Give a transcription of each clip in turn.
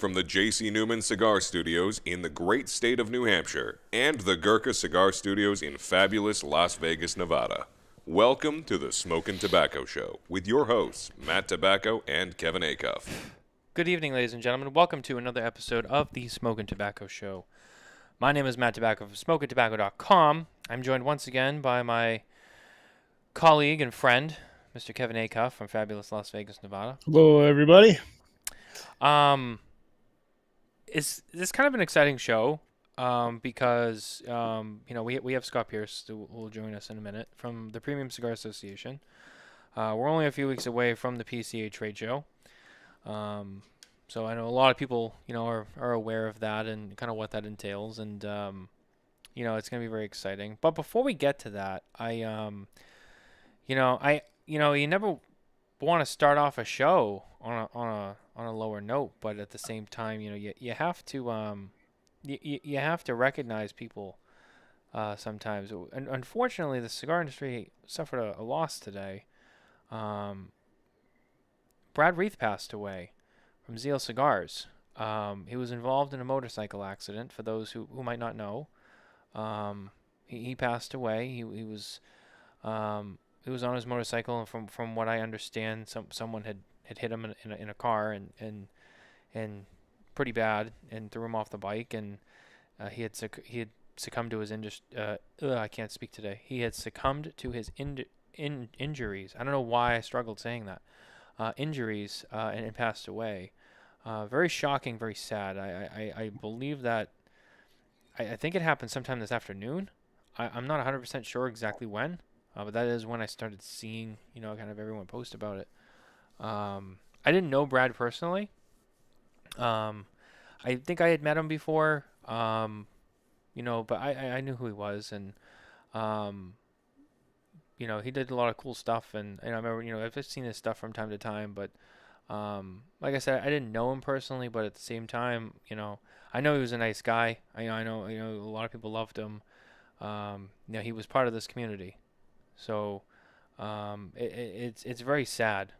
from the J.C. Newman Cigar Studios in the great state of New Hampshire and the Gurkha Cigar Studios in fabulous Las Vegas, Nevada. Welcome to the Smokin Tabacco Show with your hosts, Matt Tobacco and Kevin Acuff. Good evening, ladies and gentlemen. Welcome to another episode of the Smokin Tabacco Show. My name is Matt Tobacco from SmokinTabacco.com. I'm joined once again by my colleague and friend, Mr. Kevin Acuff from fabulous Las Vegas, Nevada. Hello, everybody. It's kind of an exciting show because we have Scott Pearce who will join us in a minute from the Premium Cigar Association. We're only a few weeks away from the PCA trade show. So I know a lot of people, are aware of that and kind of what that entails, and it's going to be very exciting. But before we get to that, you never want to start off a show on a lower note, but at the same time, you have to you have to recognize people sometimes. And unfortunately, the cigar industry suffered a loss today. Brad Reith passed away from Zeal Cigars. He was involved in a motorcycle accident, for those who might not know. He passed away. He was on his motorcycle, and from what I understand, someone had hit him in a car and pretty bad, and threw him off the bike, and he had succumbed to his I can't speak today. He had succumbed to his injuries. I don't know why I struggled saying that. Injuries, and passed away. Very shocking, very sad. I believe that, I think it happened sometime this afternoon. I'm not 100% sure exactly when, but that is when I started seeing, kind of everyone post about it. I didn't know Brad personally. I think I had met him before, but I knew who he was, and he did a lot of cool stuff, and I remember, I've just seen his stuff from time to time, but, like I said, I didn't know him personally, but at the same time, I know he was a nice guy. I know, a lot of people loved him. He was part of this community, so, it's very sad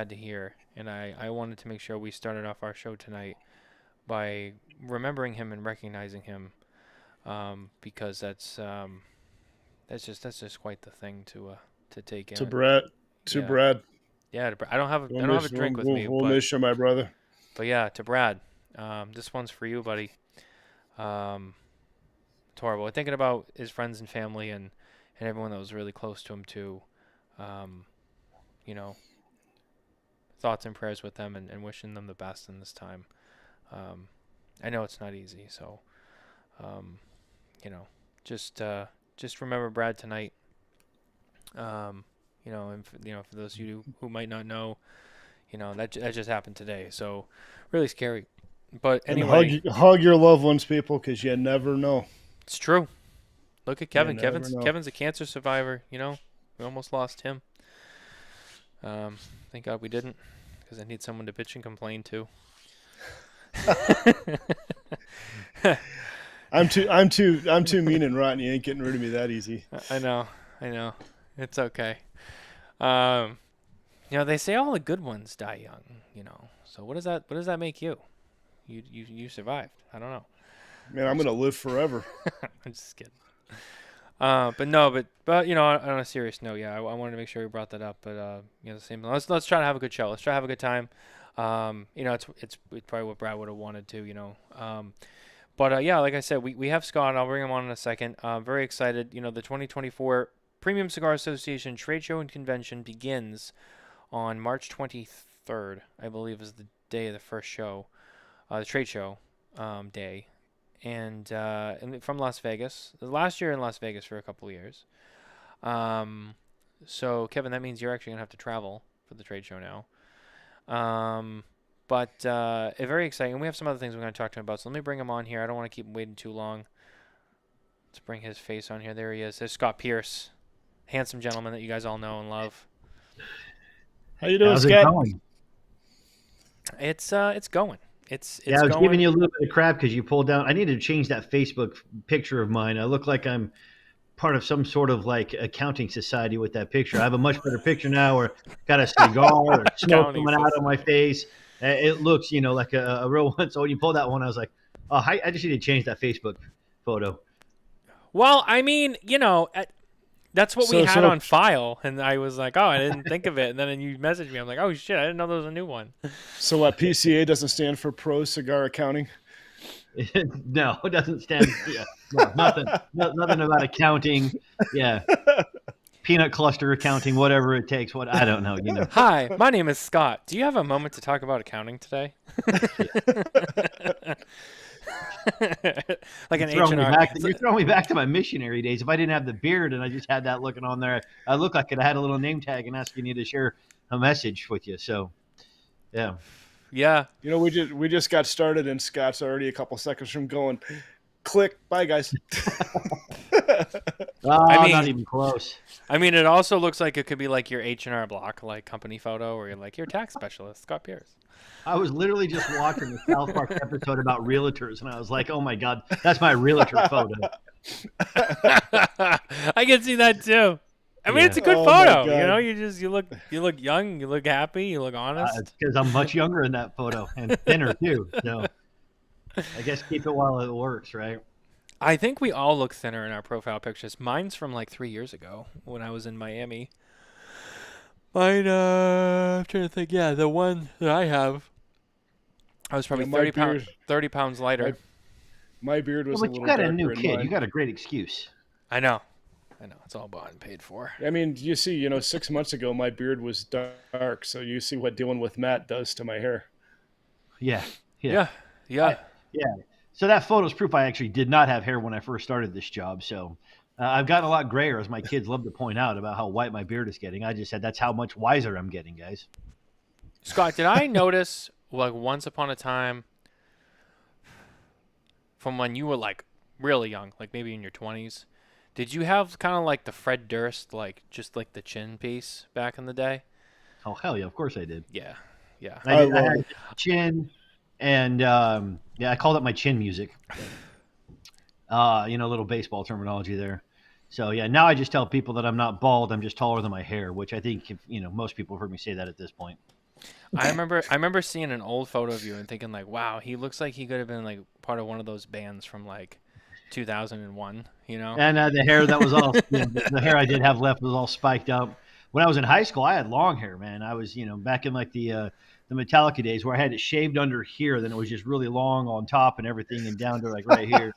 to hear, and I wanted to make sure we started off our show tonight by remembering him and recognizing him, because that's just quite the thing to take in. To Brad. Yeah, I don't have a drink with me. We'll miss you, my brother. But yeah, to Brad, this one's for you, buddy. It's horrible. Thinking about his friends and family and everyone that was really close to him too. Thoughts and prayers with them, and wishing them the best in this time. I know it's not easy, so just remember Brad tonight. And for those of you who might not know, that just happened today. So really scary. But anyway, and hug your loved ones, people, because you never know. It's true. Look at Kevin. Kevin's a cancer survivor. We almost lost him. Thank God we didn't, because I need someone to bitch and complain to. I'm too mean and rotten. You ain't getting rid of me that easy. I know. It's okay. They say all the good ones die young. So what does that make you? You survived. I don't know. Man, I'm gonna live forever. I'm just kidding. But on a serious note, I wanted to make sure we brought that up. But the same. Let's try to have a good show. Let's try to have a good time. It's probably what Brad would have wanted to. But like I said, we have Scott. I'll bring him on in a second. Very excited. The 2024 Premium Cigar Association Trade Show and Convention begins on March 23rd, I believe, is the day of the first show, the trade show day, and from Las Vegas. Last year in Las Vegas for a couple of years. So Kevin, that means you're actually gonna have to travel for the trade show now. But very exciting. We have some other things we're going to talk to him about. So let me bring him on here. I don't want to keep him waiting too long. Let's bring his face on here. There he is. There's Scott Pearce, handsome gentleman that you guys all know and love. How you doing, How's Scott? it going? It's going. It's I was going. giving you a little bit of crap because you pulled down. I need to change that Facebook picture of mine. I look like I'm part of some sort of like accounting society with that picture. I have a much better picture now where got a cigar or smoke coming out of my face. It looks, like a real one. So when you pull that one, I was like, oh, I just need to change that Facebook photo. Well, I mean, that's what we So- had so- on file, and I was like, oh, I didn't think of it. And then you messaged me. I'm like, oh shit, I didn't know there was a new one. So what? PCA doesn't stand for Pro Cigar Accounting. No, it doesn't stand. Yeah, no, nothing about accounting. Yeah, peanut cluster accounting, whatever it takes. What I don't know. Hi, my name is Scott. Do you have a moment to talk about accounting today? Like an You're H&R. throwing me back to my missionary days. If I didn't have the beard and I just had that looking on there, I look like I had a little name tag and asking you to share a message with you. So, yeah. Yeah. We just got started, and Scott's already a couple seconds from going. Click. Bye, guys. Not even close. I mean, it also looks like it could be like your H&R Block, like company photo, or you're like your tax specialist, Scott Pearce. I was literally just watching the South Park episode about realtors, and I was like, "Oh my god, that's my realtor photo." I can see that too. I mean, it's a good Oh my photo. God. You look young, you look happy, you look honest. It's because I'm much younger in that photo and thinner too. So I guess keep it while it works, right? I think we all look thinner in our profile pictures. Mine's from like 3 years ago when I was in Miami. I'm trying to think. Yeah, the one that I have, I was probably 30 pounds lighter. My beard was a But little you got a darker new in kid. mine. You got a great excuse. I know. It's all bought and paid for. I mean, you see, 6 months ago, my beard was dark, so you see what dealing with Matt does to my hair. Yeah. Yeah. So that photo's proof I actually did not have hair when I first started this job. So I've gotten a lot grayer, as my kids love to point out about how white my beard is getting. I just said that's how much wiser I'm getting, guys. Scott, did I notice like once upon a time from when you were like really young, like maybe in your 20s, did you have kind of like the Fred Durst, like just like the chin piece back in the day? Oh hell yeah, of course I did. Yeah. I love had it. chin, and I called it my chin music. A little baseball terminology there. So yeah, now I just tell people that I'm not bald. I'm just taller than my hair, which I think most people have heard me say that at this point. I remember seeing an old photo of you and thinking like, wow, he looks like he could have been like part of one of those bands from like 2001, And the hair that was all the hair I did have left was all spiked up. When I was in high school, I had long hair, man. I was back in like the Metallica days where I had it shaved under here, then it was just really long on top and everything, and down to like right here.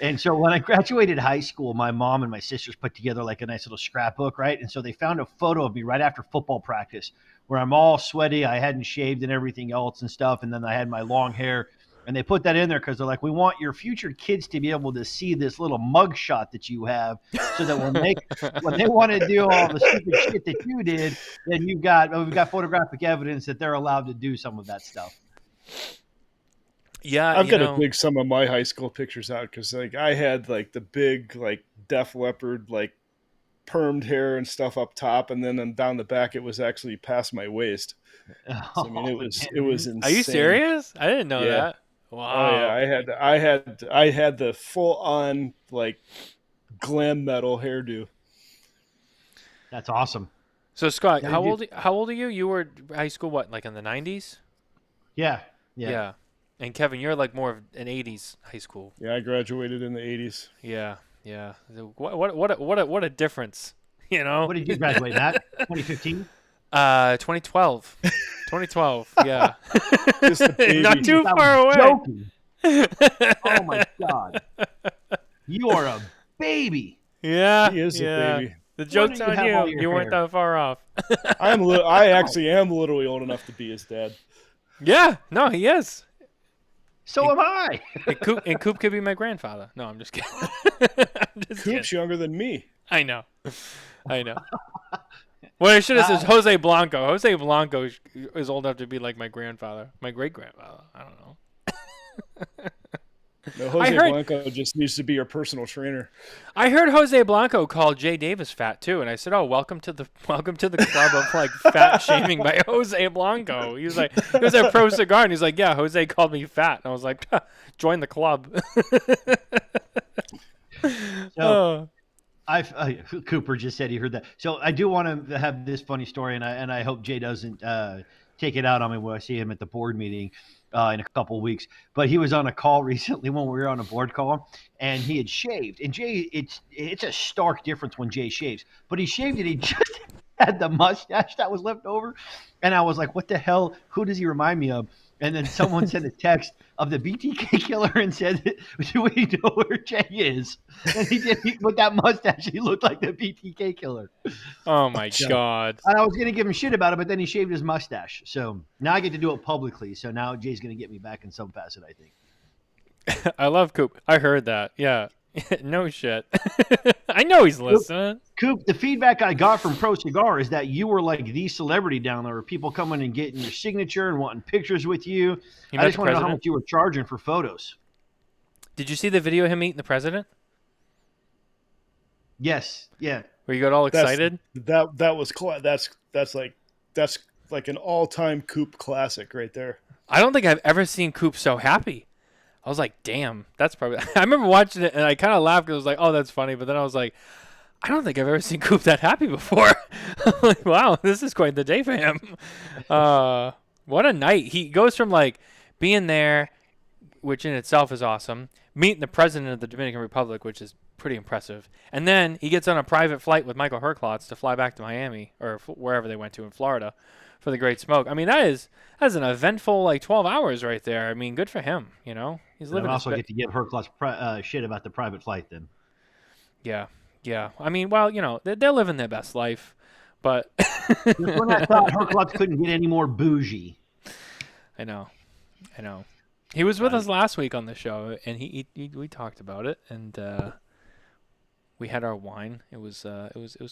And so when I graduated high school, my mom and my sisters put together like a nice little scrapbook, right? And so they found a photo of me right after football practice where I'm all sweaty. I hadn't shaved and everything else and stuff. And then I had my long hair. And they put that in there because they're like, we want your future kids to be able to see this little mug shot that you have so that when they want to do all the stupid shit that you did, then we've got photographic evidence that they're allowed to do some of that stuff. Yeah, I've got to dig some of my high school pictures out because like I had like the big like Def Leppard like permed hair and stuff up top, and then down the back it was actually past my waist. So, I mean, it was insane. Are you serious? I didn't know Yeah. that. Wow. Oh yeah, I had the full on like glam metal hairdo. That's awesome. So Scott, Yeah, how old are you? You were high school what, like in the 90s? Yeah. And Kevin, you're like more of an 80s high school. Yeah, I graduated in the 80s. Yeah. What a difference, What did you graduate at? 2015? 2012. 2012. Yeah. Just a baby. Not too Stop far away. joking. Oh my god. You are a baby. Yeah. He is yeah. a baby. The joke's Why don't you on have all you. your You weren't hair? that far off. I actually am literally old enough to be his dad. Yeah. No, he is. So am I. And Coop could be my grandfather. No, I'm just kidding. I'm just kidding. Coop's younger than me. I know. What I should have said is Jose Blanco. Jose Blanco is old enough to be like my grandfather, my great grandfather. I don't know. No, Jose Blanco just needs to be your personal trainer. I heard Jose Blanco call Jay Davis fat too, and I said, "Oh, welcome to the club of like fat shaming by Jose Blanco." He was at Pro Cigar, and he's like, "Yeah, Jose called me fat," and I was like, "Join the club." So, Cooper just said he heard that. So I do want to have this funny story, and I hope Jay doesn't take it out on me when I see him at the board meeting in a couple of weeks. But he was on a call recently when we were on a board call, and he had shaved. And Jay, it's a stark difference when Jay shaves. But he shaved and he just had the mustache that was left over. And I was like, what the hell? Who does he remind me of? And then someone sent a text of the BTK killer and said, do we know where Jay is? And with that mustache, he looked like the BTK killer. Oh, my God. And I was going to give him shit about it, but then he shaved his mustache. So now I get to do it publicly. So now Jay's going to get me back in some facet, I think. I love Coop. I heard that. Yeah. No shit. I know he's listening. Coop, the feedback I got from Pro Cigar is that you were like the celebrity down there. People coming and getting your signature and wanting pictures with you. I just want to know how much you were charging for photos. Did you see the video of him meeting the president? Yes. Yeah. Where you got all excited? That's like an all-time Coop classic right there. I don't think I've ever seen Coop so happy. I was like, damn, that's probably... I remember watching it, and I kind of laughed because I was like, oh, that's funny. But then I was like, I don't think I've ever seen Coop that happy before. I'm like, wow, this is quite the day for him. What a night. He goes from, like, being there, which in itself is awesome, meeting the president of the Dominican Republic, which is pretty impressive. And then he gets on a private flight with Michael Herklotz to fly back to Miami, or wherever they went to in Florida, for the Great Smoke. I mean, that's an eventful, like, 12 hours right there. I mean, good for him, you know? He's living. I also get to give Herklotz shit about the private flight then. Yeah. I mean, well, you know, they're living their best life, but... Just when I thought Herklotz couldn't get any more bougie. I know. He was with us last week on the show, and we talked about it, and we had our wine. It was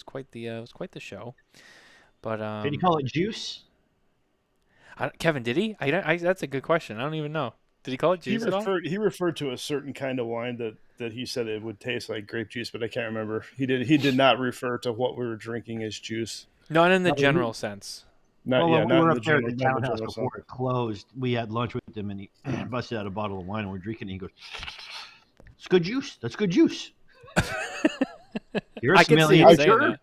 quite the show. But did he call it juice? Kevin, did he? That's a good question. I don't even know. Did he call it juice at all? He referred to a certain kind of wine that he said it would taste like grape juice, but I can't remember. He did not refer to what we were drinking as juice. Not in the general sense. We were up there at the townhouse before it closed. We had lunch with him, and he busted out a bottle of wine, and we're drinking, and he goes, "It's good juice. That's good juice." You're smelly. That.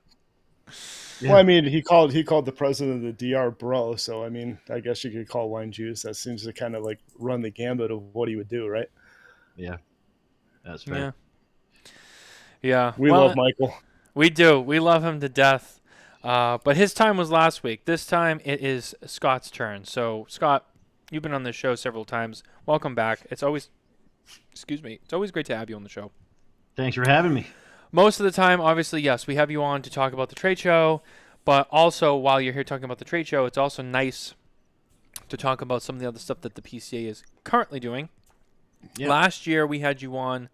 Yeah. Well, I mean, he called the president of the DR bro, so I mean, I guess you could call wine juice. That seems to kind of like run the gambit of what he would do, right? Yeah, that's fair. Yeah. We love Michael. We do. We love him to death. But his time was last week. This time it is Scott's turn. So, Scott, you've been on this show several times. Welcome back. It's always great to have you on the show. Thanks for having me. Most of the time, obviously, yes, we have you on to talk about the trade show, but also while you're here talking about the trade show, it's also nice to talk about some of the other stuff that the PCA is currently doing. Yeah. Last year we had you on.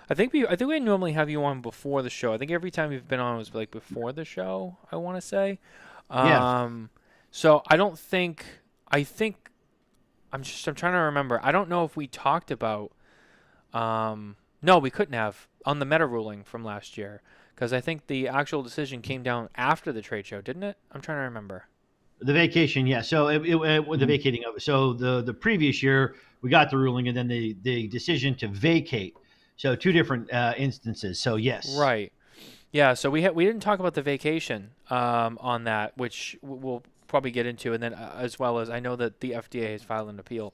I think we normally have you on before the show. I think every time you've been on was like before the show, I want to say. So I'm trying to remember. I don't know if we talked about. No, we couldn't have on the meta ruling from last year because I think the actual decision came down after the trade show, didn't it? I'm trying to remember. The vacation, yeah. So the vacating of it. So the previous year we got the ruling and then the decision to vacate. So two different instances. So yes. Right. Yeah. So we didn't talk about the vacation on that, which we'll probably get into, and then as well as I know that the FDA has filed an appeal.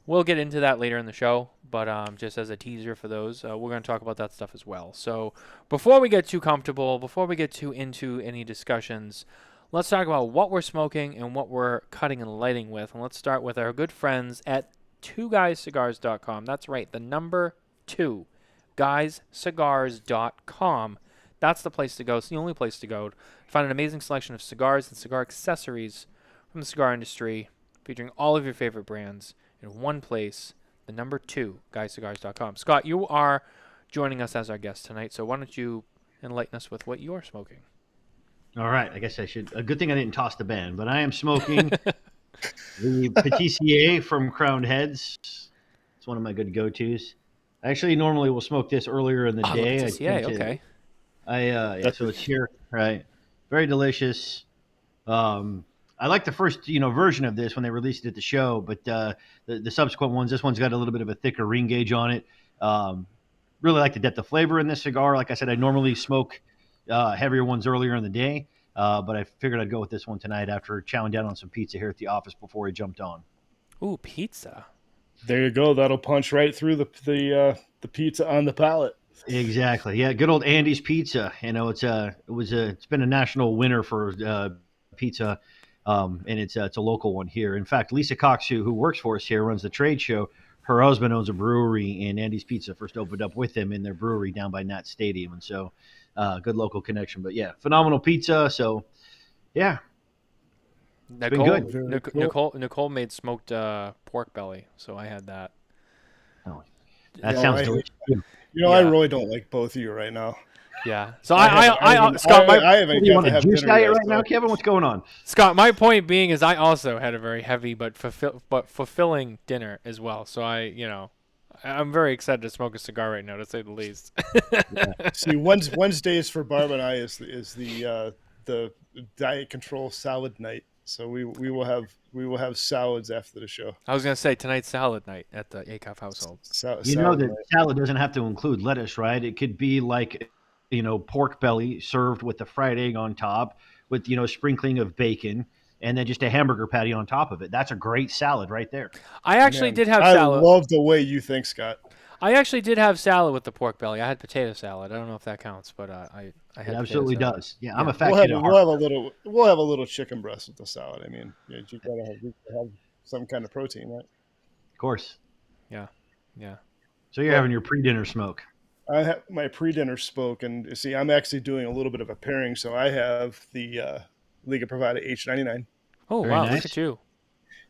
We'll get into that later in the show, but just as a teaser for those, we're going to talk about that stuff as well. So before we get too comfortable, before we get too into any discussions, let's talk about what we're smoking and what we're cutting and lighting with. And let's start with our good friends at 2guyscigars.com. That's right, the number 2, guyscigars.com. That's the place to go. It's the only place to go to find an amazing selection of cigars and cigar accessories from the cigar industry, featuring all of your favorite brands in one place, the number 2, guyscigars.com. Scott, you are joining us as our guest tonight, so why don't you enlighten us with what you're smoking? All right, I guess I should. A good thing I didn't toss the band, but I am smoking the PCA from Crowned Heads. It's one of my good go-tos. I actually normally will smoke this earlier in the day. PCA, okay. So it's here, right? Very delicious. I like the first, version of this when they released it at the show, but the subsequent ones, this one's got a little bit of a thicker ring gauge on it. Really like the depth of flavor in this cigar. Like I said, I normally smoke heavier ones earlier in the day. but I figured I'd go with this one tonight after chowing down on some pizza here at the office before I jumped on. Ooh, pizza. There you go. That'll punch right through the pizza on the palate. Exactly. Yeah, good old Andy's Pizza. It's been a national winner for pizza, and it's a local one here. In fact, Lisa Cox, who works for us here, runs the trade show. Her husband owns a brewery, and Andy's Pizza first opened up with them in their brewery down by Nat Stadium, and so good local connection. But yeah, phenomenal pizza. So yeah, Nicole, been good. Nicole made smoked pork belly, so I had that. Oh, that sounds delicious. I really don't like both of you right now. Yeah. So Scott, my, I haven't you got want to a have juice dinner diet yet, right so- now, Kevin? What's going on? Scott, my point being is I also had a very heavy but fulfilling dinner as well. So I'm very excited to smoke a cigar right now, to say the least. See, Wednesdays for Barb and I is the diet control salad night. So we will have salads after the show. I was gonna say tonight's salad night at the Acuff household. You know that salad doesn't have to include lettuce, right? It could be like, pork belly served with a fried egg on top with, sprinkling of bacon and then just a hamburger patty on top of it. That's a great salad right there. I actually did have I salad. love the way you think, Scott. I actually did have salad with the pork belly. I had potato salad. I don't know if that counts, but I had It absolutely potato salad. does. Yeah, I'm a fat We'll kid at heart. have a little chicken breast with the salad. I mean, you gotta have some kind of protein, right? Of course. Yeah. So you're having your pre-dinner smoke. I have my pre-dinner smoke, and see, I'm actually doing a little bit of a pairing. So I have the Liga Privada H99, Oh Very wow, nice. look at you.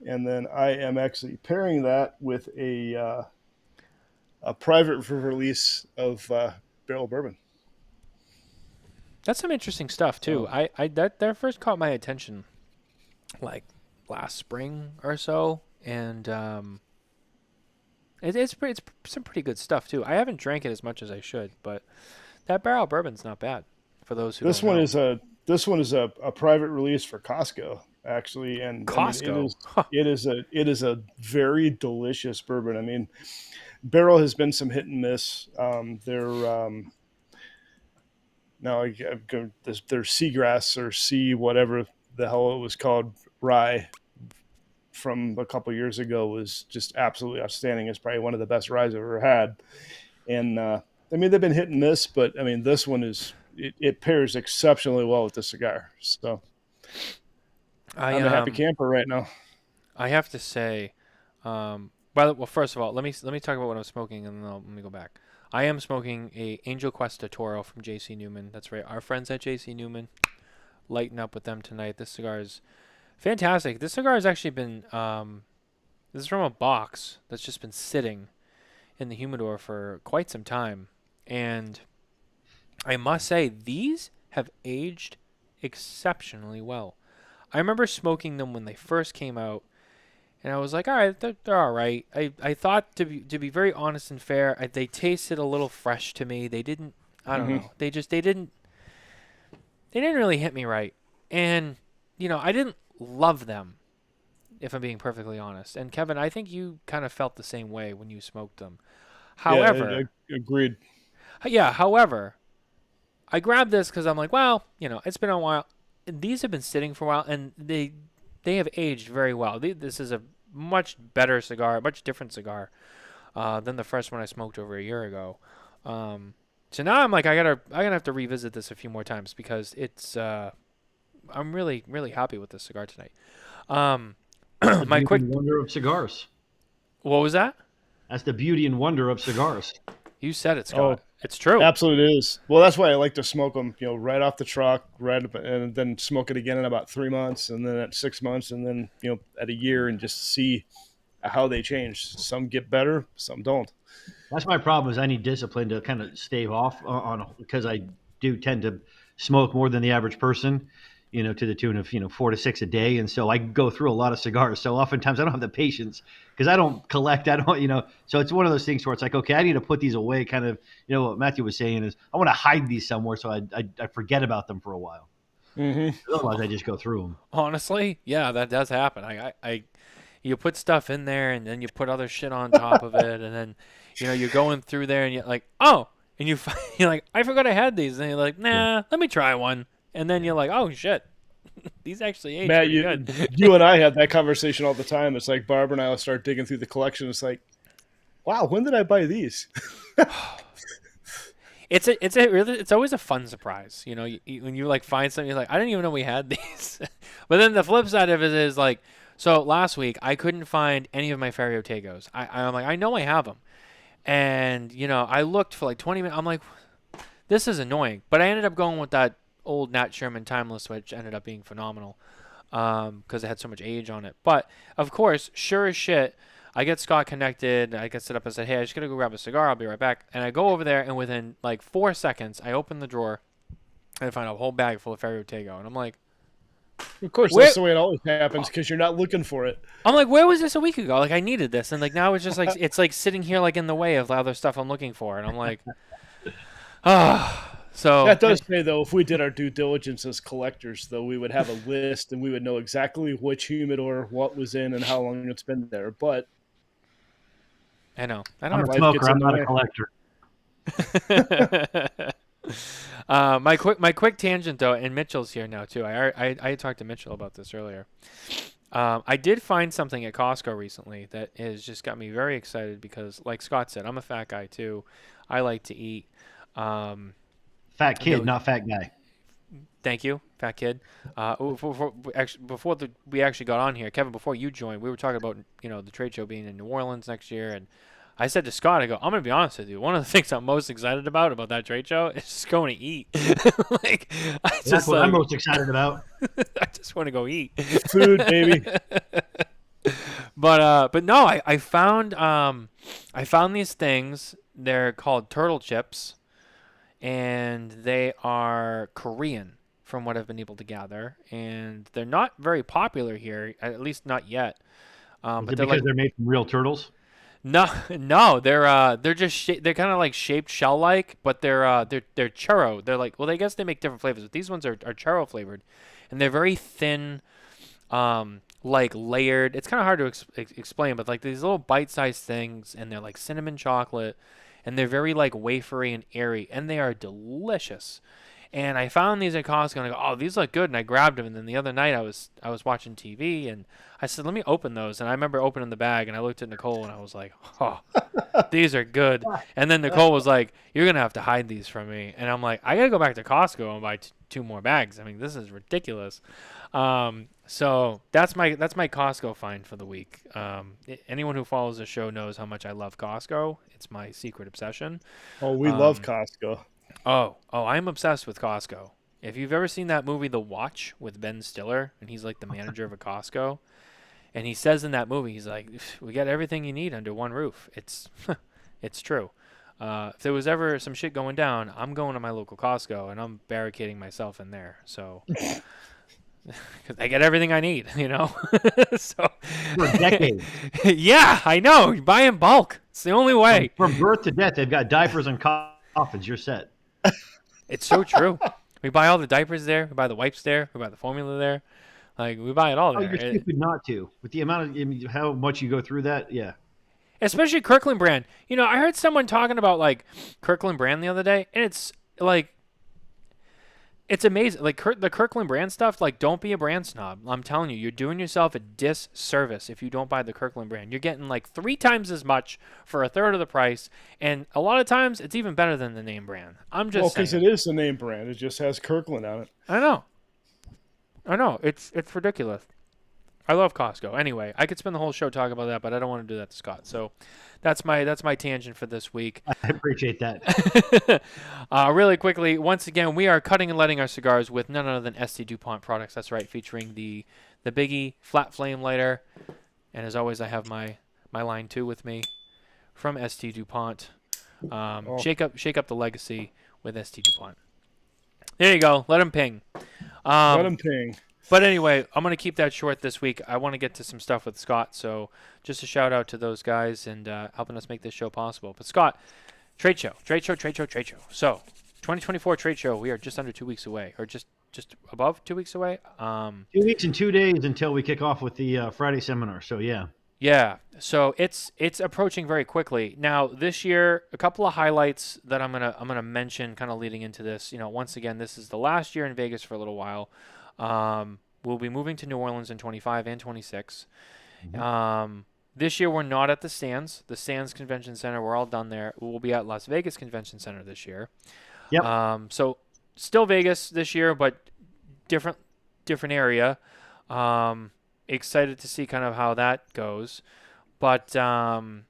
and then I am actually pairing that with a private release of barrel bourbon. That's some interesting stuff too. That first caught my attention, like last spring or so, and it's some pretty good stuff too. I haven't drank it as much as I should, but that barrel bourbon's not bad for those who. This don't know. This one is a private release for Costco, actually, and Costco. it is a very delicious bourbon. I mean, barrel has been some hit and miss. Their seagrass or sea whatever the hell it was called rye from a couple years ago was just absolutely outstanding. It's probably one of the best ryes I've ever had, and they've been hit and miss, but I mean this one it pairs exceptionally well with the cigar. So I'm a happy camper right now. I have to say, well, first of all, let me talk about what I'm smoking, and then let me go back. I am smoking a Angel Cuesta Toro from J.C. Newman. That's right, our friends at J.C. Newman. Lighten up with them tonight. This cigar is fantastic. This cigar has actually been, this is from a box that's just been sitting in the humidor for quite some time, and I must say these have aged exceptionally well. I remember smoking them when they first came out, and I was like, all right, they're all right. I thought, to be very honest and fair, they tasted a little fresh to me. They didn't, I don't know. They didn't really hit me right. And, I didn't love them, if I'm being perfectly honest. And Kevin, I think you kind of felt the same way when you smoked them. However, yeah, agreed. Yeah, however, I grabbed this because I'm like, well, it's been a while. These have been sitting for a while, and they have aged very well. This is a much better cigar, much different cigar than the first one I smoked over a year ago. So now I'm like, I'm gonna have to revisit this a few more times because it's. I'm really, really happy with this cigar tonight. My quick wonder of cigars. What was that? That's the beauty and wonder of cigars. You said it, Scott. It's true. Absolutely is. Well, that's why I like to smoke them, right off the truck, and then smoke it again in about 3 months, and then at 6 months, and then at a year, and just see how they change. Some get better, some don't. That's my problem. Is I need discipline to kind of stave off on because I do tend to smoke more than the average person. To the tune of 4 to 6 a day, and so I go through a lot of cigars. So oftentimes I don't have the patience because I don't collect. I don't, So it's one of those things where it's like, okay, I need to put these away. Kind of, what Matthew was saying is, I want to hide these somewhere so I forget about them for a while. Otherwise, I just go through them. Honestly, yeah, that does happen. You put stuff in there, and then you put other shit on top of it, and then you're going through there, and you're like, oh, and you're like, I forgot I had these, and you're like, nah, let me try one. and then you're like, oh shit, these actually age Matt, pretty good. you and I had that conversation all the time. It's like Barbara and I will start digging through the collection. It's like, wow, when did I buy these? It's always a fun surprise, you know. When you like find something, you're like, I didn't even know we had these. But then the flip side of it is like, so last week I couldn't find any of my Ferio Tagos. I'm like, I know I have them, and you know, I looked for like 20 minutes. I'm like, this is annoying. But I ended up going with that old Nat Sherman Timeless, which ended up being phenomenal, because it had so much age on it. But of course, sure as shit, I get Scott connected. I get set up and said, hey, I just got to go grab a cigar. I'll be right back. And I go over there, and within like 4 seconds, I open the drawer, and I find a whole bag full of Ferio Tego. And I'm like, of course, that's the way it always happens because you're not looking for it. I'm like, where was this a week ago? Like, I needed this. And like now it's just like, it's like sitting here like in the way of the other stuff I'm looking for. And I'm like, So that does say, though, if we did our due diligence as collectors, though, we would have a list and we would know exactly which humidor, what was in, and how long it's been there. But I know. I I'm don't a smoker. I'm not a collector. My quick tangent though, and Mitchell's here now too. I talked to Mitchell about this earlier. I did find something at Costco recently that has just got me very excited because, like Scott said, I'm a fat guy too. I like to eat. Fat kid, not fat guy. Thank you, fat kid. Before we actually got on here, Kevin, before you joined, we were talking about the trade show being in New Orleans next year, and I said to Scott, I go, I'm gonna be honest with you. One of the things I'm most excited about that trade show is just going to eat. That's what I'm most excited about. I just want to go eat. Food, baby. But no, I found these things. They're called turtle chips, and they are Korean, from what I've been able to gather, and they're not very popular here, at least not yet. But they're made from real turtles. No, they're just they're kind of like shaped shell-like, but they're churro. They're like, well, I guess they make different flavors, but these ones are churro flavored, and they're very thin, like layered. It's kind of hard to explain, but like these little bite-sized things, and they're like cinnamon chocolate, and they're very like wafery and airy, and they are delicious. And I found these at Costco, and I go, oh, these look good, and I grabbed them. And then the other night I was watching TV, and I said, let me open those. And I remember opening the bag, and I looked at Nicole, and I was like, oh, these are good. And then Nicole was like, you're gonna have to hide these from me. And I'm like, I gotta go back to Costco and buy two more bags. I mean, this is ridiculous. So that's my Costco find for the week. Anyone who follows the show knows how much I love Costco. It's my secret obsession. Oh, we love Costco. Oh, I'm obsessed with Costco. If you've ever seen that movie The Watch with Ben Stiller, and he's like the manager of a Costco, and he says in that movie, he's like, we got everything you need under one roof. It's true. If there was ever some shit going down, I'm going to my local Costco, and I'm barricading myself in there. So, because I get everything I need, so, For a decade. Yeah, I know. You buy in bulk. It's the only way. From birth to death, they've got diapers and coffins. You're set. It's so true. We buy all the diapers there. We buy the wipes there. We buy the formula there. Like, we buy it all there. You're stupid not to. With the amount of how much you go through that, yeah. Especially Kirkland brand. I heard someone talking about like Kirkland brand the other day, and it's like, it's amazing. Like the Kirkland brand stuff. Like, don't be a brand snob. I'm telling you, you're doing yourself a disservice if you don't buy the Kirkland brand. You're getting like 3 times as much for a third of the price, and a lot of times it's even better than the name brand. I'm just because it is the name brand. It just has Kirkland on it. I know. It's ridiculous. I love Costco. Anyway, I could spend the whole show talking about that, but I don't want to do that to Scott. So that's my tangent for this week. I appreciate that. Really quickly, once again, we are cutting and letting our cigars with none other than ST Dupont products. That's right, featuring the Biggie Flat Flame Lighter. And as always, I have my line 2 with me from ST Dupont. Shake up the legacy with ST Dupont. There you go. Let them ping. Let them ping. But anyway, I'm going to keep that short this week. I want to get to some stuff with Scott. So just a shout out to those guys and helping us make this show possible. But Scott, trade show. So 2024 trade show, we are just under 2 weeks away, or just above 2 weeks away. 2 weeks and 2 days until we kick off with the Friday seminar. So yeah. Yeah, so it's approaching very quickly. Now this year, a couple of highlights that I'm gonna mention, kind of leading into this. Once again, this is the last year in Vegas for a little while. We'll be moving to New Orleans in 25 and 26. Mhm. This year we're not at the Sands Convention Center. We're all done there. We'll be at Las Vegas Convention Center this year. Yep. So still Vegas this year, but different area. Excited to see kind of how that goes. But the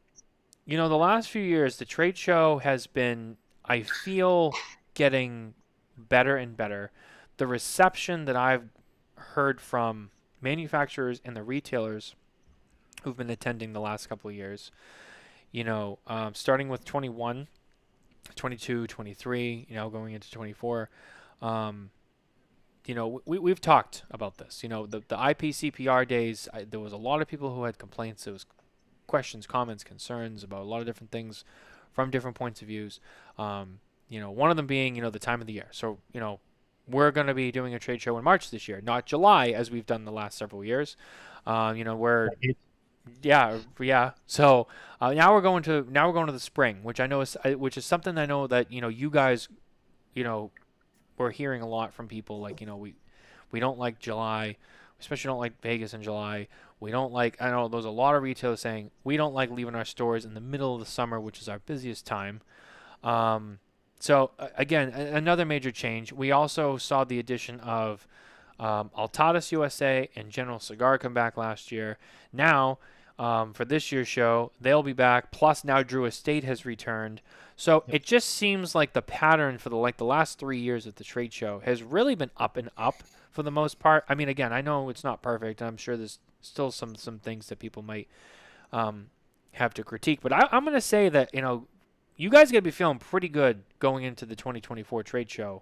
last few years, the trade show has been, I feel, getting better and better. The reception that I've heard from manufacturers and the retailers who've been attending the last couple of years, starting with 21, 22, 23, going into 24. We've talked about this. The IPCPR days, there was a lot of people who had complaints. There was questions, comments, concerns about a lot of different things from different points of views. One of them being, the time of the year. So, we're going to be doing a trade show in March this year, not July, as we've done the last several years. We're yeah. So now we're going to the spring, which I know which is something I know that you guys, we're hearing a lot from people, like, we don't like July, especially don't like Vegas in July. We don't like, I know there's a lot of retailers saying we don't like leaving our stores in the middle of the summer, which is our busiest time. So again, another major change. We also saw the addition of Altadas USA and General Cigar come back last year. Now, for this year's show, they'll be back. Plus, now Drew Estate has returned. So it just seems like the pattern for the last 3 years at the trade show has really been up and up for the most part. I mean, again, I know it's not perfect. I'm sure there's still some things that people might have to critique. But I'm going to say that, you guys got to be feeling pretty good going into the 2024 trade show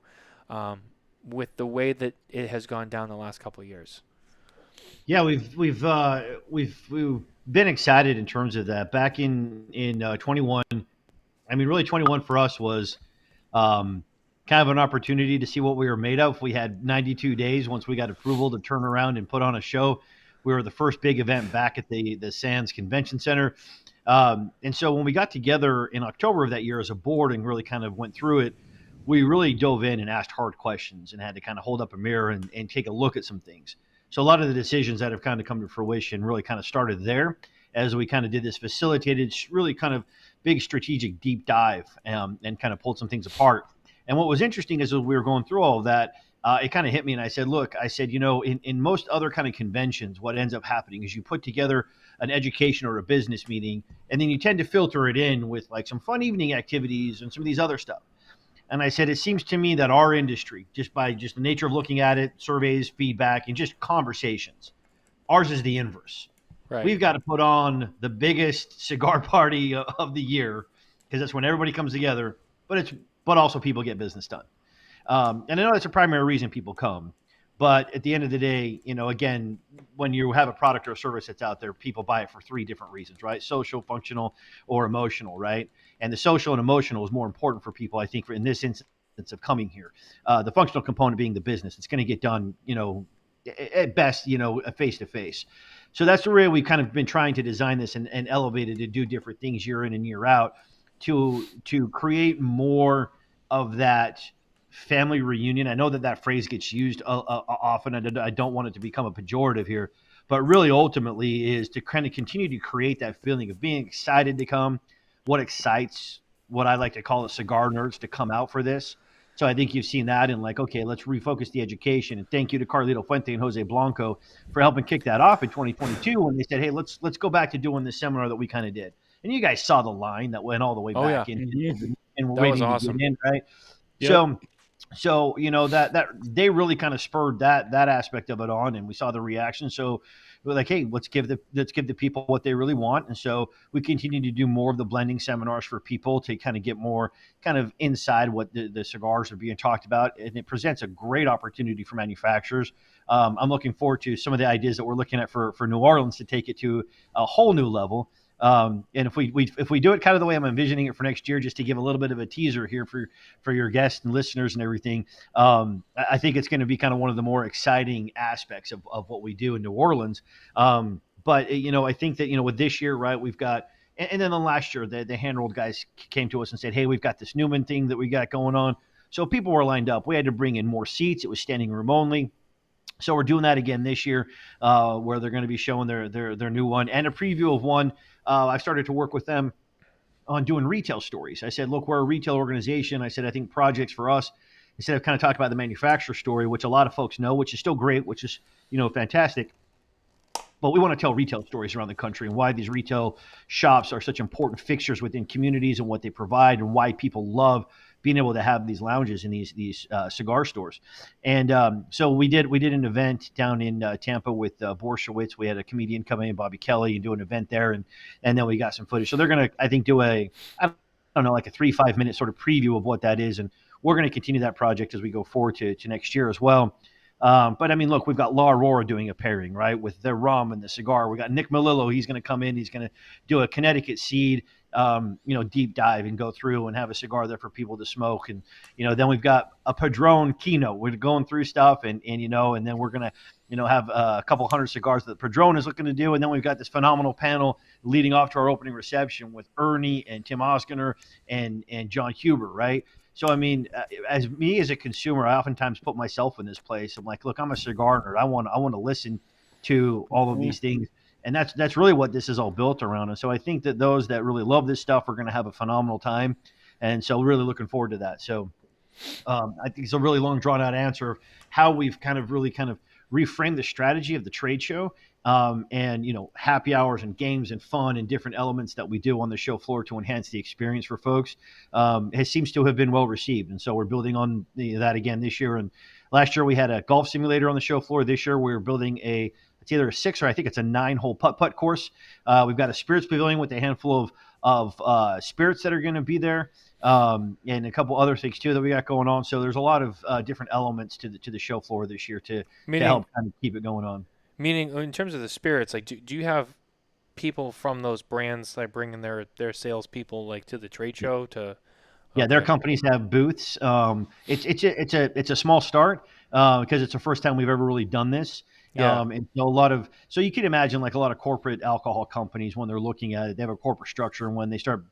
with the way that it has gone down the last couple of years. Yeah, we've been excited in terms of that. Back in 21, I mean, really 21 for us was kind of an opportunity to see what we were made of. We had 92 days once we got approval to turn around and put on a show. We were the first big event back at the Sands Convention Center. And so when we got together in October of that year as a board and really kind of went through it, we really dove in and asked hard questions and had to kind of hold up a mirror and take a look at some things. So a lot of the decisions that have kind of come to fruition really kind of started there as we kind of did this facilitated, really kind of big strategic deep dive and kind of pulled some things apart. And what was interesting is as we were going through all of that, it kind of hit me and I said, in most other kind of conventions, what ends up happening is you put together an education or a business meeting, and then you tend to filter it in with like some fun evening activities and some of these other stuff. And I said, it seems to me that our industry, just by just the nature of looking at it, surveys, feedback, and just conversations, ours is the inverse. Right. We've got to put on the biggest cigar party of the year because that's when everybody comes together, but also people get business done. And I know that's a primary reason people come. But at the end of the day, again, when you have a product or a service that's out there, people buy it for 3 different reasons, right? Social, functional, or emotional, right? And the social and emotional is more important for people, I think, in this instance of coming here. The functional component being the business. It's going to get done, at best, face to face. So that's the way we've kind of been trying to design this and elevate it to do different things year in and year out to create more of that family reunion. I know that phrase gets used often. I don't want it to become a pejorative here, but really ultimately is to kind of continue to create that feeling of being excited to come, what excites what I like to call it cigar nerds to come out for this. So I think you've seen that and okay, let's refocus the education. And thank you to Carlito Fuente and Jose Blanco for helping kick that off in 2022 when they said, hey, let's go back to doing this seminar that we kind of did. And you guys saw the line that went all the way back in. And we're that waiting was awesome. to get in, right? Yep. So that they really kind of spurred that aspect of it on, and we saw the reaction. So we're like, hey, let's give the people what they really want. And so we continue to do more of the blending seminars for people to kind of get more kind of inside what the cigars are being talked about, and it presents a great opportunity for manufacturers. I'm looking forward to some of the ideas that we're looking at for New Orleans to take it to a whole new level. And if we do it kind of the way I'm envisioning it for next year, just to give a little bit of a teaser here for your guests and listeners and everything, I think it's going to be kind of one of the more exciting aspects of what we do in New Orleans. But I think that with this year, right, we've got. And then last year, the hand-rolled guys came to us and said, hey, we've got this Newman thing that we got going on. So people were lined up. We had to bring in more seats. It was standing room only. So we're doing that again this year, where they're going to be showing their new one and a preview of one. I've started to work with them on doing retail stories. I said, look, we're a retail organization. I said, I think projects for us, instead of kind of talking about the manufacturer story, which a lot of folks know, which is still great, which is, fantastic. But we want to tell retail stories around the country and why these retail shops are such important fixtures within communities and what they provide and why people love being able to have these lounges in these cigar stores. And so we did an event down in Tampa with Borshowitz. We had a comedian come in, Bobby Kelly, and do an event there. And then we got some footage. So they're going to, I think, do I don't know, like a 3-5 minute sort of preview of what that is. And we're going to continue that project as we go forward to next year as well. But I mean, look, we've got La Aurora doing a pairing, right, with their rum and the cigar. We got Nick Melillo. He's going to come in. He's going to do a Connecticut seed, deep dive and go through and have a cigar there for people to smoke. And, then we've got a Padron keynote. We're going through stuff and then we're going to, have a couple hundred cigars that Padron is looking to do. And then we've got this phenomenal panel leading off to our opening reception with Ernie and Tim Oskiner and John Huber, right? So, I mean, as a consumer, I oftentimes put myself in this place. I'm like, look, I'm a cigar nerd. I want to listen to all of these things. And that's really what this is all built around. And so I think that those that really love this stuff are going to have a phenomenal time. And so really looking forward to that. So I think it's a really long drawn out answer of how we've kind of reframed the strategy of the trade show. And happy hours and games and fun and different elements that we do on the show floor to enhance the experience for folks, it seems to have been well received. And so we're building on that again this year. And last year we had a golf simulator on the show floor. This year we're building it's either a 6 or I think it's a 9-hole putt course. We've got a spirits pavilion with a handful of spirits that are going to be there. And a couple other things too that we got going on. So there's a lot of different elements to the show floor this year to help kind of keep it going on. Meaning, in terms of the spirits, like, do you have people from those brands like bringing their salespeople like to the trade show to? Yeah, their companies have booths. It's a small start because it's the first time we've ever really done this. Yeah. And so you can imagine like a lot of corporate alcohol companies when they're looking at it, they have a corporate structure, and when they start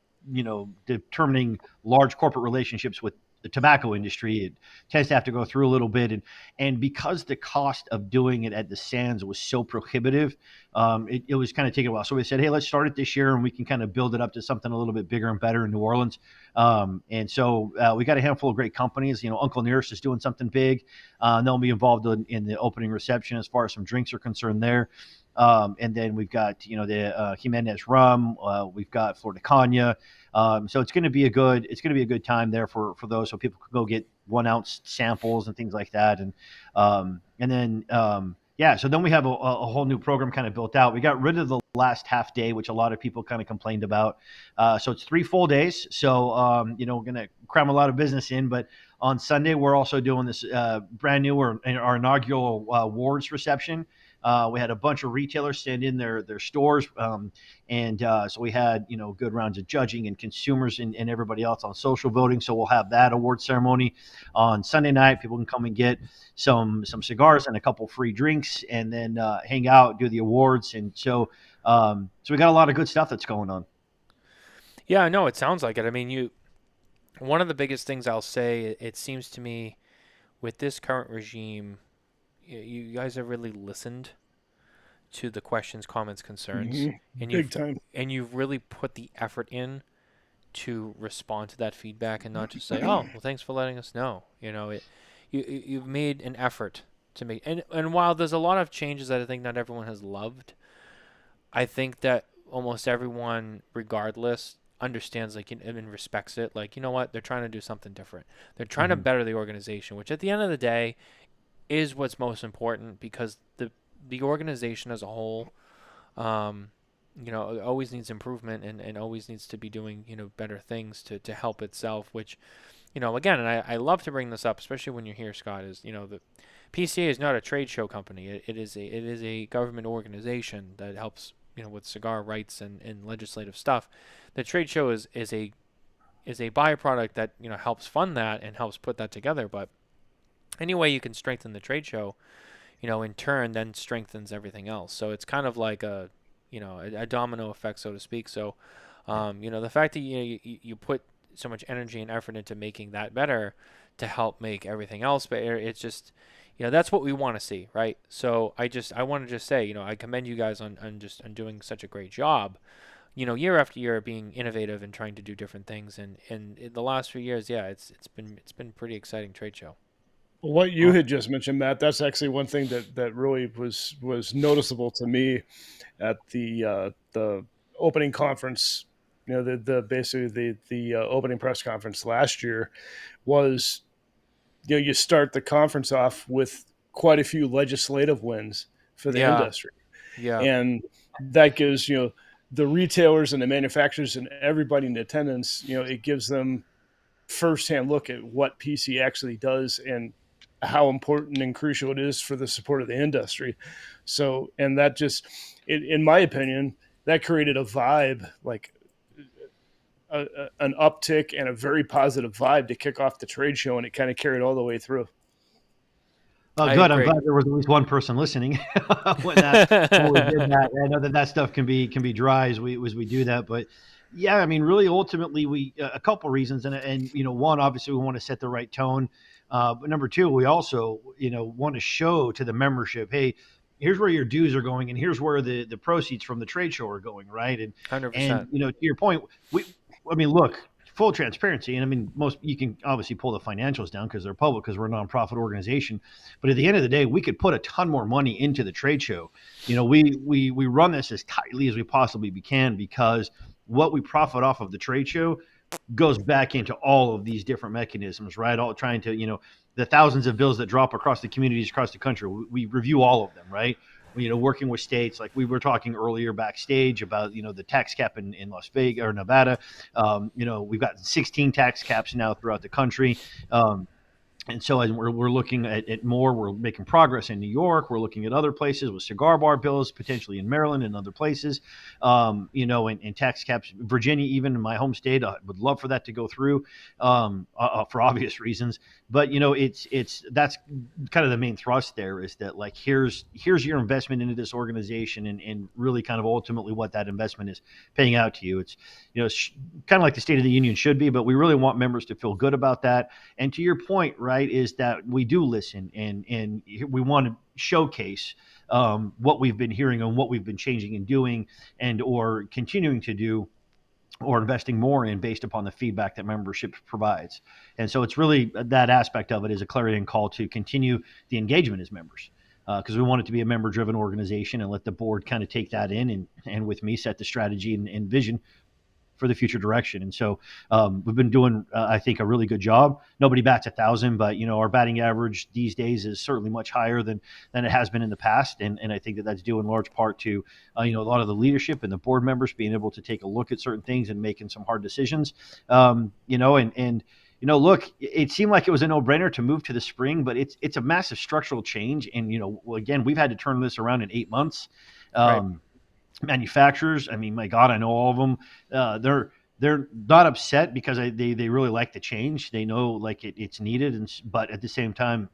determining large corporate relationships with the tobacco industry, it tends to have to go through a little bit. And because the cost of doing it at the stands was so prohibitive, it was kind of taking a while. So we said, hey, let's start it this year and we can kind of build it up to something a little bit bigger and better in New Orleans. And so we got a handful of great companies. Uncle Nearest is doing something big. They'll be involved in the opening reception as far as some drinks are concerned there. And then we've got, the Jimenez rum. We've got Florida Cognac. So it's going to be a good time there for those, so people can go get 1 ounce samples and things like that. So then we have a whole new program kind of built out. We got rid of the last half day, which a lot of people kind of complained about. So it's 3 full days. So, we're going to cram a lot of business in, but on Sunday, we're also doing this brand new, our inaugural awards reception. We had a bunch of retailers send in their stores. So we had, good rounds of judging and consumers and everybody else on social voting. So we'll have that award ceremony on Sunday night. People can come and get some cigars and a couple free drinks and then hang out, do the awards. And so we got a lot of good stuff that's going on. Yeah, no, it sounds like it. I mean, one of the biggest things I'll say, it seems to me with this current regime, you guys have really listened to the questions, comments, concerns, and Big time. And you've really put the effort in to respond to that feedback and not just say, "Oh, well, thanks for letting us know." You've made an effort to make. And while there's a lot of changes that I think not everyone has loved, I think that almost everyone, regardless, understands and respects it. Like, you know what? They're trying to do something different. They're trying to better the organization, which at the end of the day is what's most important, because the organization as a whole, always needs improvement and always needs to be doing, better things to help itself, which, again, and I love to bring this up, especially when you're here, Scott, is, the PCA is not a trade show company. It is a government organization that helps, with cigar rights and legislative stuff. The trade show is a byproduct that, helps fund that and helps put that together. But any way you can strengthen the trade show, in turn, then strengthens everything else. So it's kind of like a a domino effect, so to speak. So, the fact that you put so much energy and effort into making that better to help make everything else better, it's just, that's what we want to see, right? So I want to just say, I commend you guys on doing such a great job, year after year, being innovative and trying to do different things. And in the last few years, yeah, it's been pretty exciting trade show. What you had just mentioned, Matt, that's actually one thing that really was noticeable to me at the opening conference. The basically the opening press conference last year was, you start the conference off with quite a few legislative wins for the industry, and that gives the retailers and the manufacturers and everybody in attendance, it gives them firsthand look at what PC actually does and how important and crucial it is for the support of the industry. So, and that just, in my opinion, that created a vibe, like an uptick and a very positive vibe to kick off the trade show, and it kind of carried all the way through. Oh, good. I'm glad there was at least one person listening when we did that. I know that stuff can be dry as we do that, but yeah, I mean, really, ultimately, we a couple reasons, and one, obviously, we want to set the right tone, but number two, we also want to show to the membership, hey, here's where your dues are going, and here's where the proceeds from the trade show are going, right? And 100%. And to your point, look. Full transparency, and I mean, you can obviously pull the financials down because they're public, because we're a nonprofit organization. But at the end of the day, we could put a ton more money into the trade show. We run this as tightly as we possibly can, because what we profit off of the trade show goes back into all of these different mechanisms, right? All trying to, the thousands of bills that drop across the communities across the country. We review all of them, right? Working with states, like we were talking earlier backstage about, the tax cap in Las Vegas or Nevada. We've got 16 tax caps now throughout the country. And so as we're looking at more, we're making progress in New York. We're looking at other places with cigar bar bills, potentially in Maryland and other places, and tax caps. Virginia, even in my home state, I would love for that to go through for obvious reasons. But, that's kind of the main thrust there, is that, like, here's your investment into this organization, and really kind of ultimately what that investment is paying out to you. It's, kind of like the State of the Union should be, but we really want members to feel good about that. And to your point, right, is that we do listen, and we want to showcase what we've been hearing and what we've been changing and doing, and or continuing to do, or investing more in, based upon the feedback that membership provides. And so it's really that aspect of it is a clarion call to continue the engagement as members, because we want it to be a member-driven organization, and let the board kind of take that in, and with me set the strategy and vision for the future direction. And so we've been doing, I think, a really good job. Nobody bats 1,000, but our batting average these days is certainly much higher than it has been in the past. And I think that that's due in large part to a lot of the leadership and the board members being able to take a look at certain things and making some hard decisions. Look, it seemed like it was a no-brainer to move to the spring, but it's a massive structural change. And again, we've had to turn this around in 8 months. Right. Manufacturers, I mean, my God, I know all of them. They're not upset, because they really like the change. They know, like, it's needed, but at the same time,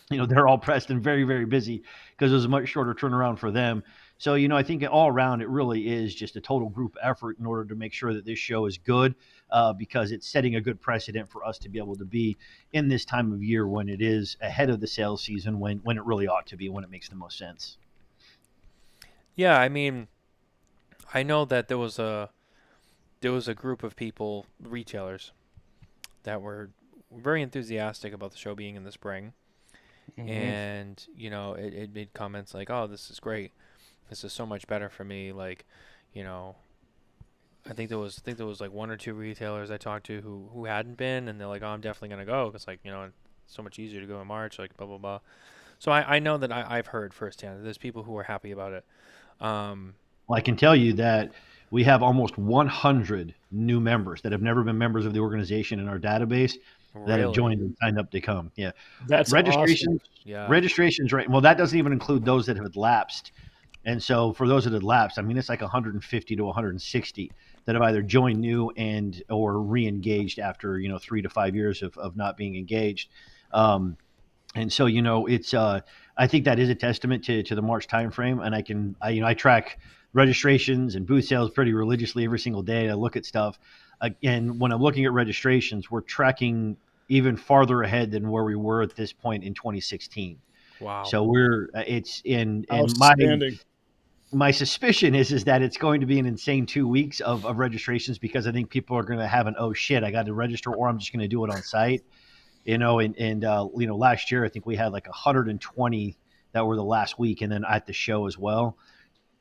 they're all pressed and very, very busy, because it was a much shorter turnaround for them. So, I think all around it really is just a total group effort in order to make sure that this show is good, because it's setting a good precedent for us to be able to be in this time of year when it is ahead of the sales season, when it really ought to be, when it makes the most sense. Yeah, I mean, I know that there was a group of people, retailers, that were very enthusiastic about the show being in the spring. Mm-hmm. And, it made comments like, "Oh, this is great. This is so much better for me." Like, I think there was like one or two retailers I talked to who hadn't been, and they're like, "Oh, I'm definitely going to go, because, like, it's so much easier to go in March, like, blah, blah, blah." So I know that I've heard firsthand that there's people who are happy about it. Well, I can tell you that we have almost 100 new members that have never been members of the organization in our database that have joined and signed up to come. Yeah, that's registrations. Awesome. Yeah, registrations, right? Well, that doesn't even include those that have lapsed. And so for those that had lapsed, I mean, it's like 150 to 160 that have either joined new or re-engaged after 3 to 5 years of not being engaged. And so, it's, I think that is a testament to the March timeframe. And I track registrations and booth sales pretty religiously every single day. I look at stuff. And when I'm looking at registrations, we're tracking even farther ahead than where we were at this point in 2016. Wow. So it's in Outstanding. my suspicion is that it's going to be an insane 2 weeks of registrations, because I think people are going to have oh shit, I got to register, or I'm just going to do it on site. Last year I think we had like 120 that were the last week, and then at the show as well.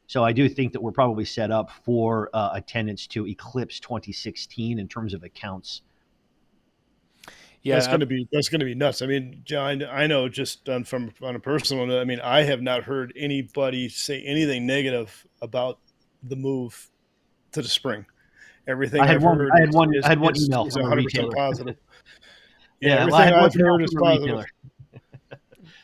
So I do think that we're probably set up for attendance to eclipse 2016 in terms of accounts. Yeah, that's going to be nuts. I mean, John, I know just on a personal note, I mean, I have not heard anybody say anything negative about the move to the spring. Everything I had one email is from 100% positive. Yeah, everything I've heard is positive.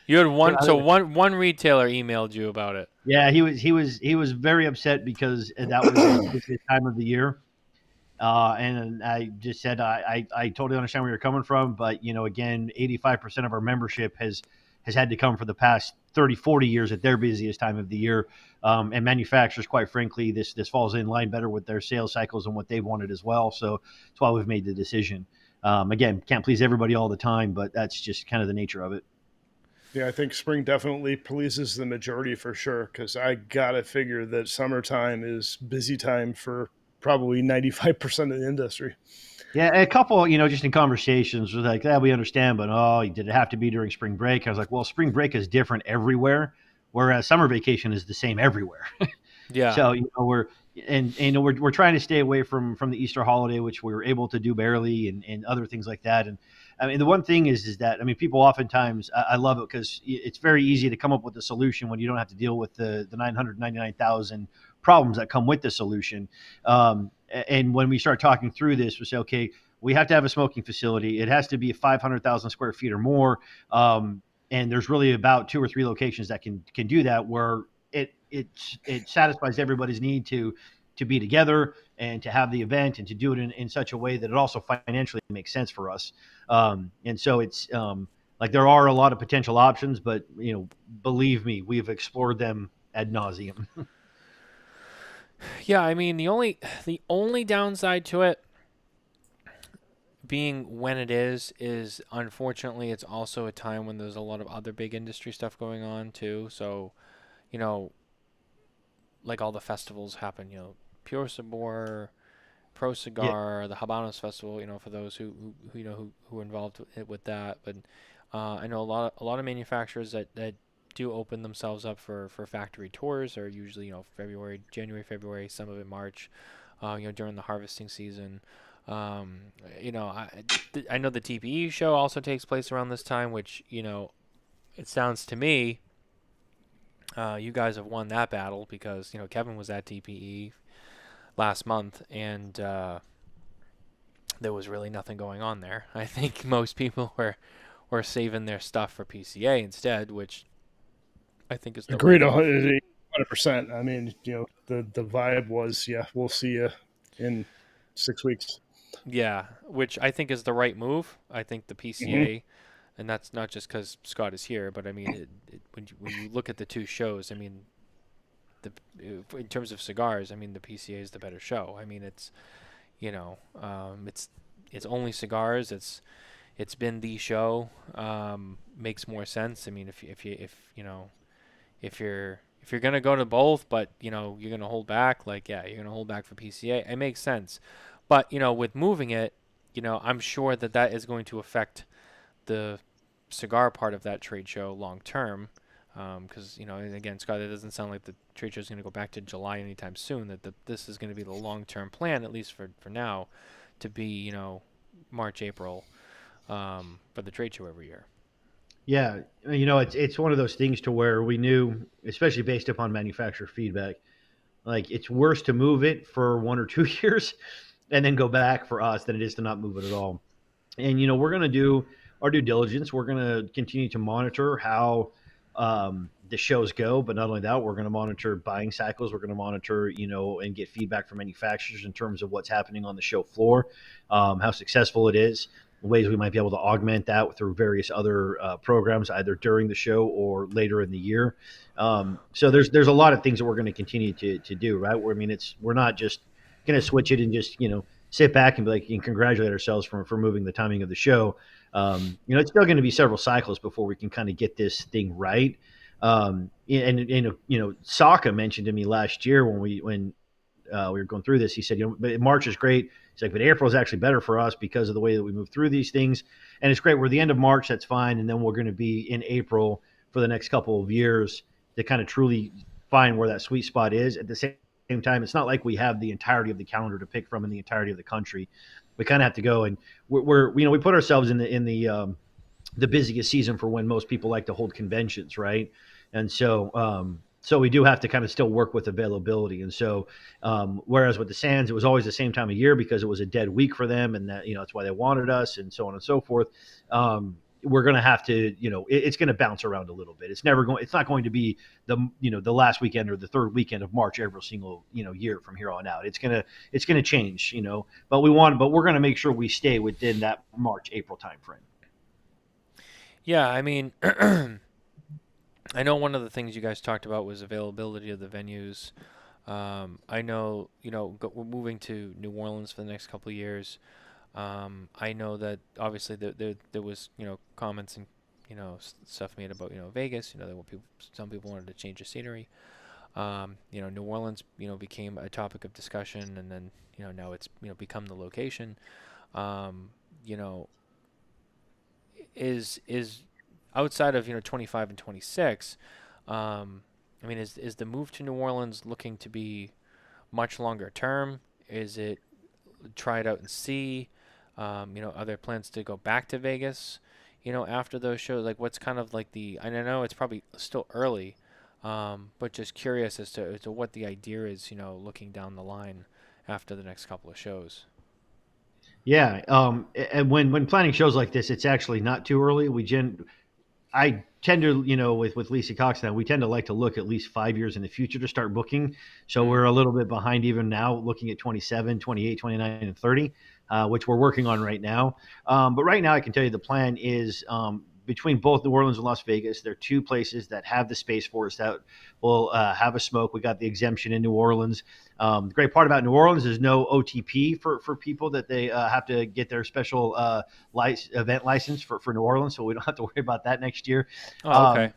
You had one retailer emailed you about it. Yeah, he was very upset because that was his time of the year. And I just said, I totally understand where you're coming from, but again, 85% of our membership has had to come for the past 30, 40 years at their busiest time of the year. And manufacturers, quite frankly, this falls in line better with their sales cycles and what they've wanted as well. So that's why we've made the decision. Again, can't please everybody all the time, but that's just kind of the nature of it. Yeah, I think spring definitely pleases the majority for sure, because I got to figure that summertime is busy time for probably 95% of the industry. Yeah, a couple, just in conversations was like, we understand, but did it have to be during spring break? I was like, well, spring break is different everywhere, whereas summer vacation is the same everywhere. Yeah. So we're trying to stay away from the Easter holiday, which we were able to do barely, and other things like that. And I mean, the one thing is that people oftentimes, I love it because it's very easy to come up with a solution when you don't have to deal with the 999,000 problems that come with the solution. And when we start talking through this, we say, okay, we have to have a smoking facility. It has to be 500,000 square feet or more. And there's really about 2 or 3 locations that can do that, where it satisfies everybody's need to be together and to have the event and to do it in such a way that it also financially makes sense for us. And so it's like there are a lot of potential options, but believe me, we've explored them ad nauseum. Yeah, I mean, the only downside to it being when it is unfortunately it's also a time when there's a lot of other big industry stuff going on too. So, like all the festivals happen, Pure Sabor, Pro Cigar, the Habanos Festival, for those who are involved with that. But I know a lot of manufacturers that do open themselves up for factory tours, are usually January, February, some of it March, during the harvesting season. I know the TPE show also takes place around this time, which it sounds to me you guys have won that battle, because Kevin was at TPE last month, and there was really nothing going on there. I think most people were saving their stuff for PCA instead, which I think is the agreed 100%. I mean, the vibe was, we'll see you in 6 weeks. Yeah, which I think is the right move. I think the PCA, and that's not just because Scott is here, but I mean, when you look at the two shows, I mean, in terms of cigars, I mean, the PCA is the better show. I mean, it's it's only cigars. It's been the show. Makes more sense. I mean, if you're gonna go to both, but you're gonna hold back, you're gonna hold back for PCA. It makes sense. But with moving it, I'm sure that is going to affect the cigar part of that trade show long term. Because again, Scott, it doesn't sound like the trade show is going to go back to July anytime soon. This is going to be the long term plan, at least for now, to be March, April, for the trade show every year. Yeah, it's one of those things to where we knew, especially based upon manufacturer feedback, like it's worse to move it for 1 or 2 years and then go back for us than it is to not move it at all. And we're going to do our due diligence. We're going to continue to monitor how the shows go, but not only that, we're going to monitor buying cycles. We're going to monitor, and get feedback from manufacturers in terms of what's happening on the show floor, how successful it is. ways we might be able to augment that through various other programs, either during the show or later in the year. So there's a lot of things that we're going to continue to do, right? We're not just going to switch it and just sit back and be like and congratulate ourselves for moving the timing of the show. It's still going to be several cycles before we can kind of get this thing right. Saka mentioned to me last year when we were going through this, he said, March is great. He's like, but April is actually better for us because of the way that we move through these things. And it's great. We're the end of March. That's fine. And then we're going to be in April for the next couple of years to kind of truly find where that sweet spot is. At the same time, it's not like we have the entirety of the calendar to pick from in the entirety of the country. We kind of have to go, and we put ourselves in the busiest season for when most people like to hold conventions, right? And so we do have to kind of still work with availability. And so whereas with the Sands, it was always the same time of year because it was a dead week for them, and that that's why they wanted us, and so on and so forth. We're going to have to, it's going to bounce around a little bit. It's not going to be the last weekend or the third weekend of March every single, year from here on out. It's going to change, but we're going to make sure we stay within that March, April timeframe. Yeah. I mean, I know one of the things you guys talked about was availability of the venues. I know, we're moving to New Orleans for the next couple of years. I know that obviously there was, comments and, stuff made about, Vegas, some people wanted to change the scenery. New Orleans, became a topic of discussion, and then, now it's, become the location. Is outside of, 25 and 26, is the move to New Orleans looking to be much longer term? Is it try it out and see? Are there plans to go back to Vegas, after those shows? Like, what's kind of like I know it's probably still early, but just curious as to what the idea is, looking down the line after the next couple of shows. Yeah. And when planning shows like this, it's actually not too early. I tend to, with Lisa Cox now, we tend to like to look at least 5 years in the future to start booking. So we're a little bit behind even now, looking at 27, 28, 29, and 30, which we're working on right now. But right now I can tell you the plan is between both New Orleans and Las Vegas, there are two places that have the space for us that will have a smoke. We got the exemption in New Orleans. The great part about New Orleans is no OTP for people that they have to get their special event license for New Orleans, so we don't have to worry about that next year. Oh, okay.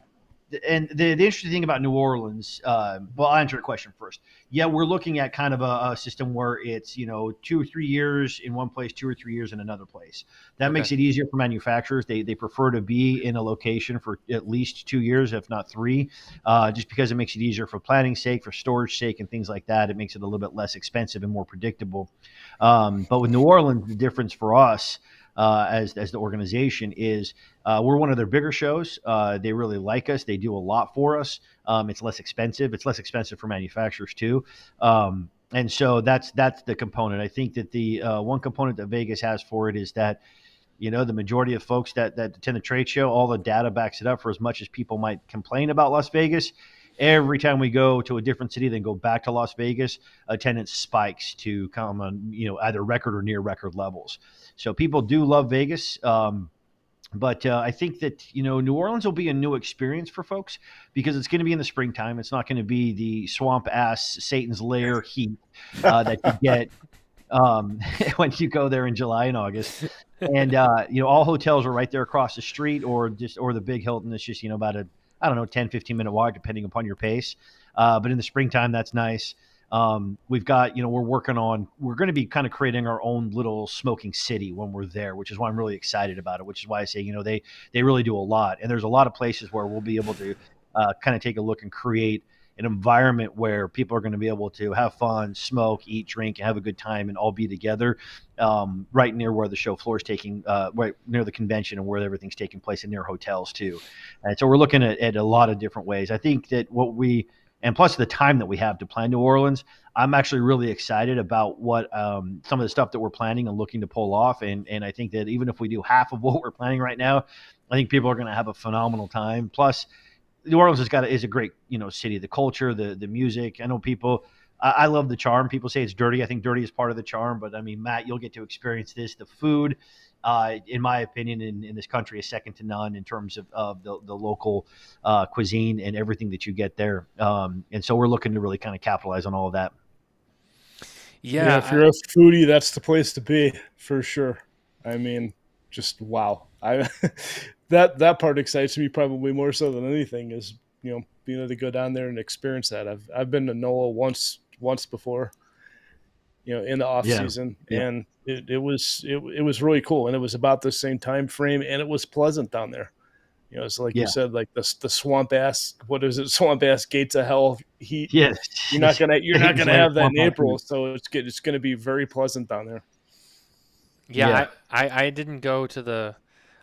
And the interesting thing about New Orleans, well, I'll answer your question first. Yeah, we're looking at kind of a system where it's, 2 or 3 years in one place, 2 or 3 years in another place. That makes it easier for manufacturers. They prefer to be in a location for at least 2 years, if not 3, just because it makes it easier for planning sake, for storage sake, and things like that. It makes it a little bit less expensive and more predictable. But with New Orleans, the difference for us, as the organization is we're one of their bigger shows. They really like us. They do a lot for us. It's less expensive. It's less expensive for manufacturers too. And so that's the component. I think that the one component that Vegas has for it is that, the majority of folks that attend the trade show, all the data backs it up. For as much as people might complain about Las Vegas, every time we go to a different city, then go back to Las Vegas, attendance spikes to come on, either record or near record levels. So people do love Vegas. But I think that, New Orleans will be a new experience for folks because it's going to be in the springtime. It's not going to be the swamp ass Satan's lair heat that you get when you go there in July and August. And, all hotels are right there across the street or the Big Hilton. It's just, about a, 10, 15-minute walk, depending upon your pace. But in the springtime, that's nice. We've got, we're going to be kind of creating our own little smoking city when we're there, which is why I'm really excited about it, which is why I say, they really do a lot. And there's a lot of places where we'll be able to kind of take a look and create an environment where people are going to be able to have fun, smoke, eat, drink, and have a good time and all be together right near where the show floor is taking, right near the convention and where everything's taking place and near hotels too. And so we're looking at a lot of different ways. I think that and plus the time that we have to plan New Orleans, I'm actually really excited about what some of the stuff that we're planning and looking to pull off. And I think that even if we do half of what we're planning right now, I think people are going to have a phenomenal time. Plus, New Orleans is a great city. The culture, the music. I know people. I love the charm. People say it's dirty. I think dirty is part of the charm. But I mean, Matt, you'll get to experience this. The food. in my opinion, in this country is second to none in terms of the local cuisine and everything that you get there. And so we're looking to really kind of capitalize on all of that. Yeah, if you're a foodie, that's the place to be for sure. I mean, just wow. That part excites me probably more so than anything is, being able to go down there and experience that. I've been to NOLA once before, in the off season, and it was really cool, and it was about the same time frame, and it was pleasant down there. It's like you said, like the swamp ass. What is it? Swamp ass gates of hell heat. Yes, you're not gonna have that in April, so it's gonna be very pleasant down there. Yeah. I didn't go to the.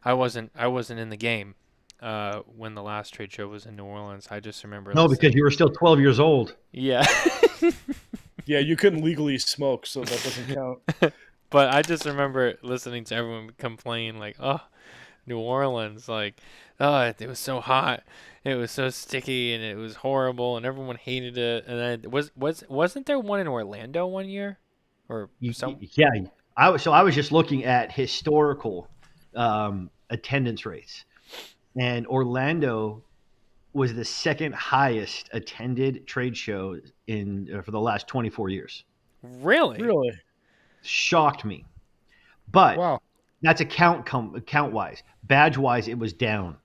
I wasn't in the game when the last trade show was in New Orleans. I just remember. No, because you were still 12 years old. Yeah. Yeah, you couldn't legally smoke, so that doesn't count. But I just remember listening to everyone complain, like, "Oh, New Orleans, like, oh, it was so hot, it was so sticky, and it was horrible, and everyone hated it." And then wasn't there one in Orlando one year, or some? Yeah, I was just looking at historical attendance rates, and Orlando was the second highest attended trade show for the last 24 years. Really shocked me. But wow, that's count wise. Badge wise, it was down.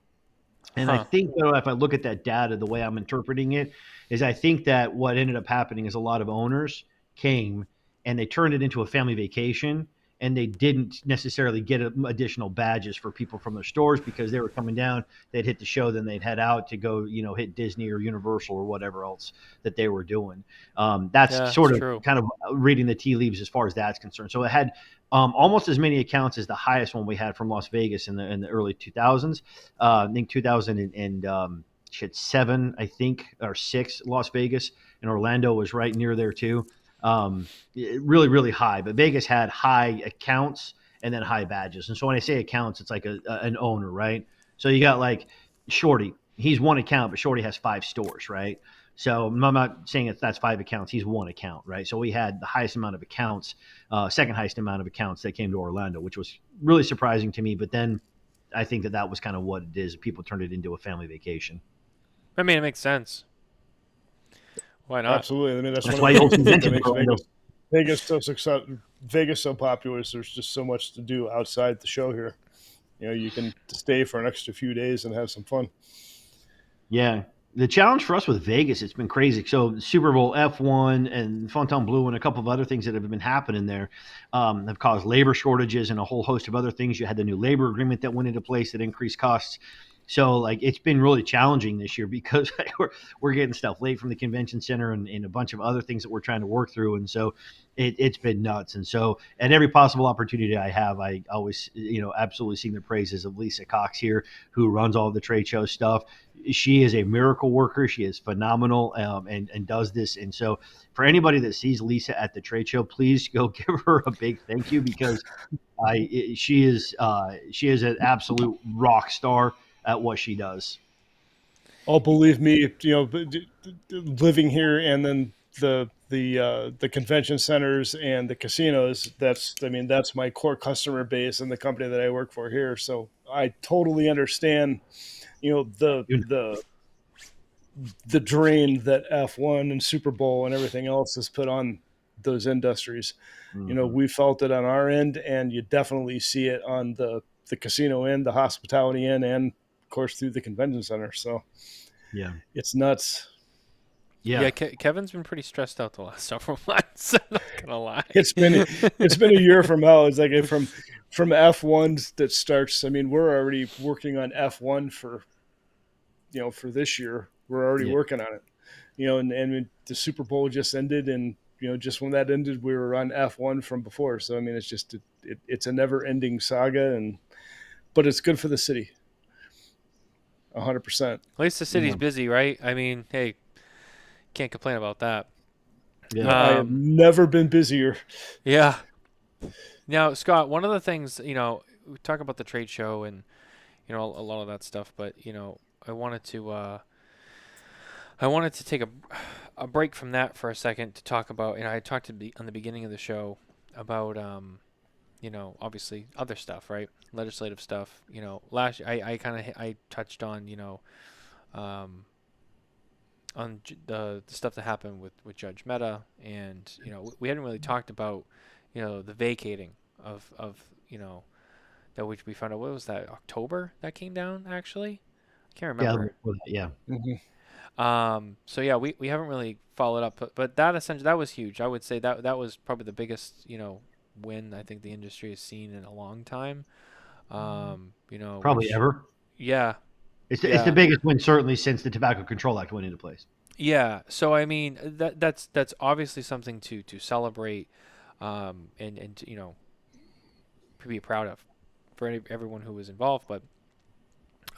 And I think if I look at that data, the way I'm interpreting it is I think that what ended up happening is a lot of owners came and they turned it into a family vacation, and they didn't necessarily get additional badges for people from their stores because they were coming down. They'd hit the show, then they'd head out to go, hit Disney or Universal or whatever else that they were doing. That's true. Kind of reading the tea leaves as far as that's concerned. So it had almost as many accounts as the highest one we had from Las Vegas in the early 2000s. I think 2007, I think, or 6, Las Vegas, and Orlando was right near there too. Really, really high, but Vegas had high accounts and then high badges. And so when I say accounts, it's like an owner, right? So you got like Shorty, he's one account, but Shorty has 5 stores, right? So I'm not saying that's 5 accounts. He's one account, right? So we had the highest amount of accounts, second highest amount of accounts that came to Orlando, which was really surprising to me. But then I think that was kind of what it is. People turned it into a family vacation. I mean, it makes sense. Why not? Absolutely. I mean, that's why you also mentioned Vegas so successful. Vegas so popular is there's just so much to do outside the show here. You can stay for an extra few days and have some fun. Yeah. The challenge for us with Vegas, it's been crazy. So Super Bowl, F1, and Fontainebleau and a couple of other things that have been happening there have caused labor shortages and a whole host of other things. You had the new labor agreement that went into place that increased costs. So it's been really challenging this year because we're getting stuff late from the convention center and a bunch of other things that we're trying to work through. And so it's been nuts. And so at every possible opportunity I have, I always, absolutely sing the praises of Lisa Cox here, who runs all the trade show stuff. She is a miracle worker. She is phenomenal and does this. And so for anybody that sees Lisa at the trade show, please go give her a big thank you because she is an absolute rock star at what she does. Oh, believe me, living here and then the convention centers and the casinos, that's my core customer base and the company that I work for here. So I totally understand, the drain that F1 and Super Bowl and everything else has put on those industries. Mm-hmm. We felt it on our end, and you definitely see it on the casino end, the hospitality end, and of course through the convention center. So yeah, it's nuts. Yeah, Kevin's been pretty stressed out the last several months. I'm not gonna lie. It's been a year from hell. It's like from F1 that starts. I mean, we're already working on F1 for this year. We're already working on it. And the Super Bowl just ended, and just when that ended, we were on F1 from before. So I mean, it's just it's a never-ending saga, but it's good for the city. 100%. At least the city's busy, right? I mean, hey, can't complain about that. Yeah, I have never been busier. Yeah. Now, Scott, one of the things, we talk about the trade show and, a lot of that stuff, but, I wanted to take a break from that for a second to talk about, I talked on the beginning of the show about obviously other stuff, right? Legislative stuff. I touched on, the stuff that happened with Judge Mehta, and we hadn't really talked about the vacating of that, which we found out, what was that, October that came down, actually? I can't remember. Yeah. So yeah, we haven't really followed up, but that was huge. I would say that was probably the biggest win I think the industry has seen in a long time. Probably ever. Yeah. It's the biggest win certainly since the Tobacco Control Act went into place. Yeah. So I mean that's obviously something to celebrate, and to be proud of for everyone who was involved. But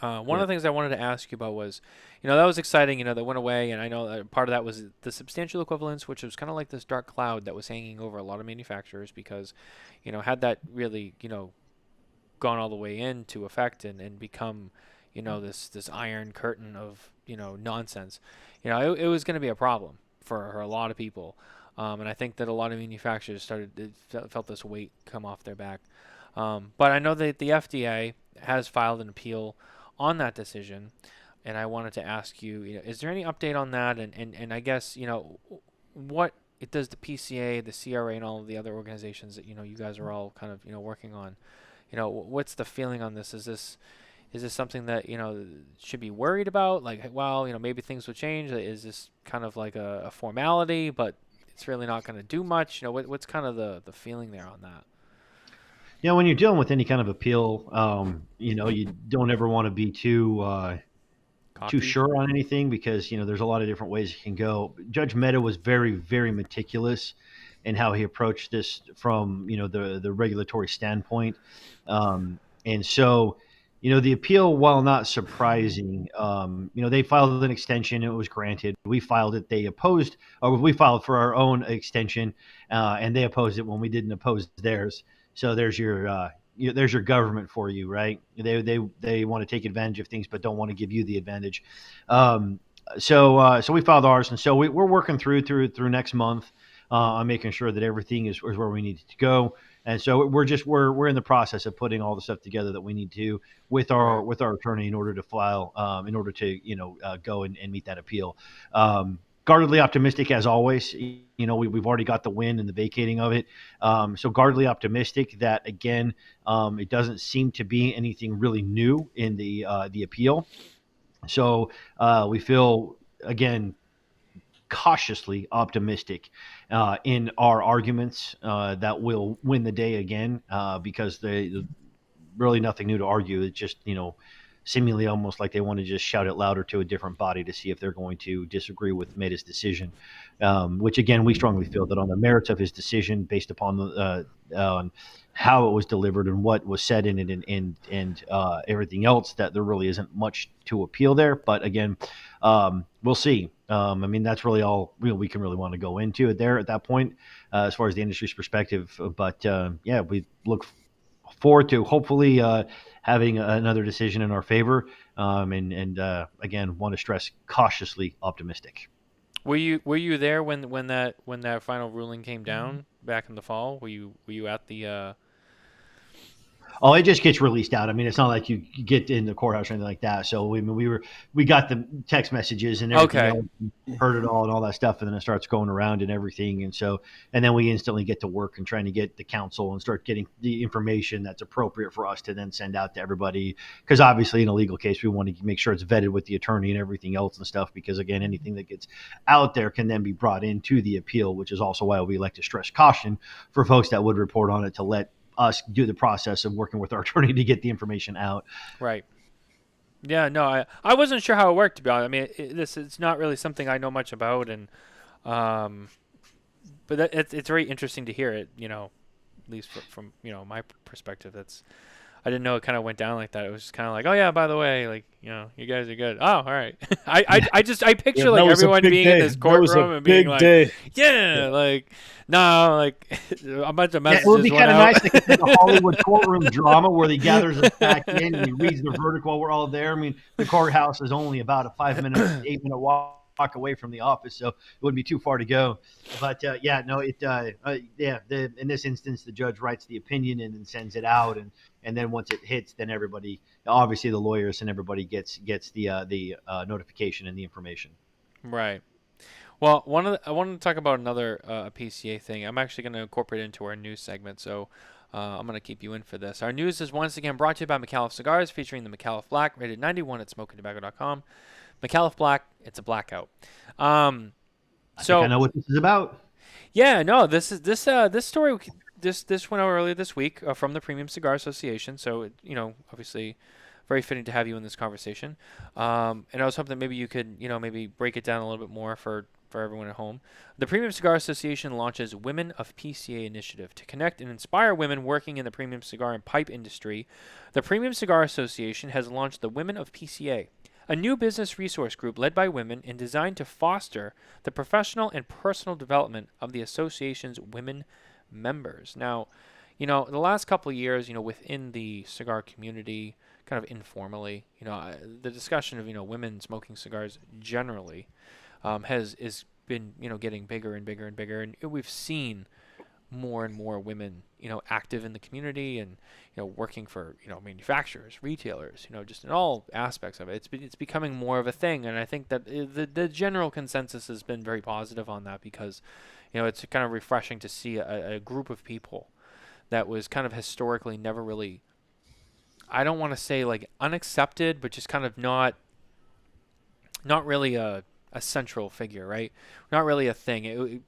one of the things I wanted to ask you about was, that was exciting, that went away. And I know that part of that was the substantial equivalence, which was kind of like this dark cloud that was hanging over a lot of manufacturers because, had that really, gone all the way into effect and become, this iron curtain of, nonsense, it was going to be a problem for a lot of people. And I think that a lot of manufacturers felt this weight come off their back. But I know that the FDA has filed an appeal on that decision, and I wanted to ask you, is there any update on that? And I guess, what it does the PCA, the CRA, and all of the other organizations that, you guys are all kind of, working on, what's the feeling on this? Is this something that, should be worried about? Like, well, maybe things will change. Is this kind of like a formality, but it's really not going to do much? What's kind of the feeling there on that? When you're dealing with any kind of appeal, you don't ever want to be too sure on anything because, there's a lot of different ways it can go. Judge Mehta was very, very meticulous in how he approached this from, the regulatory standpoint. And so, the appeal, while not surprising, they filed an extension. It was granted. We filed it. They opposed, or we filed for our own extension, and they opposed it when we didn't oppose theirs. So there's your government for you, right? They want to take advantage of things, but don't want to give you the advantage. So we filed ours, and so we're working through next month on making sure that everything is where we need it to go. And so we're in the process of putting all the stuff together that we need to with our attorney in order to file, in order to go and meet that appeal. Guardedly optimistic as always. We've already got the win and the vacating of it. So guardedly optimistic that again, it doesn't seem to be anything really new in the appeal. So we feel again cautiously optimistic in our arguments that we'll win the day again because they really nothing new to argue. It's just seemingly almost like they want to just shout it louder to a different body to see if they're going to disagree with Mehta's decision, which again, we strongly feel that on the merits of his decision based upon the how it was delivered and what was said in it and everything else, that there really isn't much to appeal there. But again, we'll see. That's really all we can really want to go into it there at that point as far as the industry's perspective. But we look forward to hopefully having another decision in our favor, and again want to stress cautiously optimistic. Were you there when that final ruling came down back in the fall? Were you at the Oh, it just gets released out. It's not like you get in the courthouse or anything like that. So we got the text messages and everything else, heard it all and all that stuff, and then it starts going around and everything. And then we instantly get to work and trying to get the counsel and start getting the information that's appropriate for us to then send out to everybody. Because obviously in a legal case, we want to make sure it's vetted with the attorney and everything else and stuff. Because again, anything that gets out there can then be brought into the appeal, which is also why we like to stress caution for folks that would report on it to let us do the process of working with our attorney to get the information out. Right. Yeah, no, I wasn't sure how it worked, to be honest. It's not really something I know much about, and but it's very interesting to hear it, at least from my perspective. I didn't know it kind of went down like that. It was just kind of like, oh yeah, by the way, like, you guys are good. Oh, all right. I picture like everyone being in this courtroom and being like, like, no, like a bunch of messages. It would be kind of nice to get the Hollywood courtroom drama where he gathers us back in and he reads the verdict while we're all there. The courthouse is only about a 8-minute walk block away from the office, so it wouldn't be too far to go. But in this instance, the judge writes the opinion and then sends it out, and then once it hits, then everybody, obviously the lawyers and everybody gets the notification and the information. Right. Well, I wanted to talk about another PCA thing. I'm actually going to incorporate it into our news segment, so I'm going to keep you in for this. Our news is once again brought to you by Micallef Cigars, featuring the Micallef Black, rated 91 at SmokinTabacco.com. Micallef Black, it's a blackout. I know what this is about. Yeah, no, this story this went out earlier this week from the Premium Cigar Association. So obviously, very fitting to have you in this conversation. And I was hoping that maybe you could maybe break it down a little bit more for everyone at home. The Premium Cigar Association launches Women of PCA initiative to connect and inspire women working in the premium cigar and pipe industry. The Premium Cigar Association has launched the Women of PCA, a new business resource group led by women and designed to foster the professional and personal development of the association's women members. Now, the last couple of years, within the cigar community, kind of informally, the discussion of, women smoking cigars generally has been, getting bigger and bigger and bigger. And we've seen more and more women, active in the community and, working for, manufacturers, retailers, just in all aspects of it. It's becoming more of a thing. And I think that the general consensus has been very positive on that because, it's kind of refreshing to see a group of people that was kind of historically never really, I don't want to say like unaccepted, but just kind of not really a central figure, right? Not really a thing.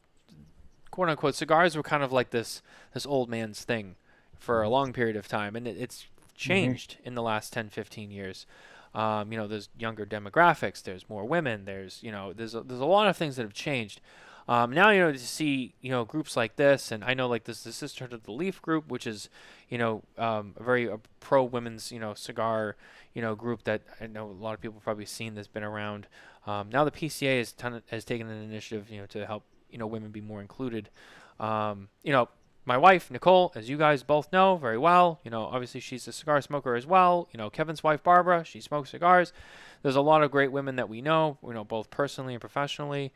Quote unquote, cigars were kind of like this old man's thing for a long period of time, and it's changed in the last 10, 15 years. There's younger demographics, there's more women, there's a lot of things that have changed. Now, to see, groups like this, and I know like this, the Sisterhood of the Leaf group, which is, a very pro-women's, cigar, group that I know a lot of people have probably seen that's been around. Now the PCA has taken an initiative, to help, women be more included. My wife, Nicole, as you guys both know very well, obviously she's a cigar smoker as well. Kevin's wife, Barbara, she smokes cigars. There's a lot of great women that we know, both personally and professionally.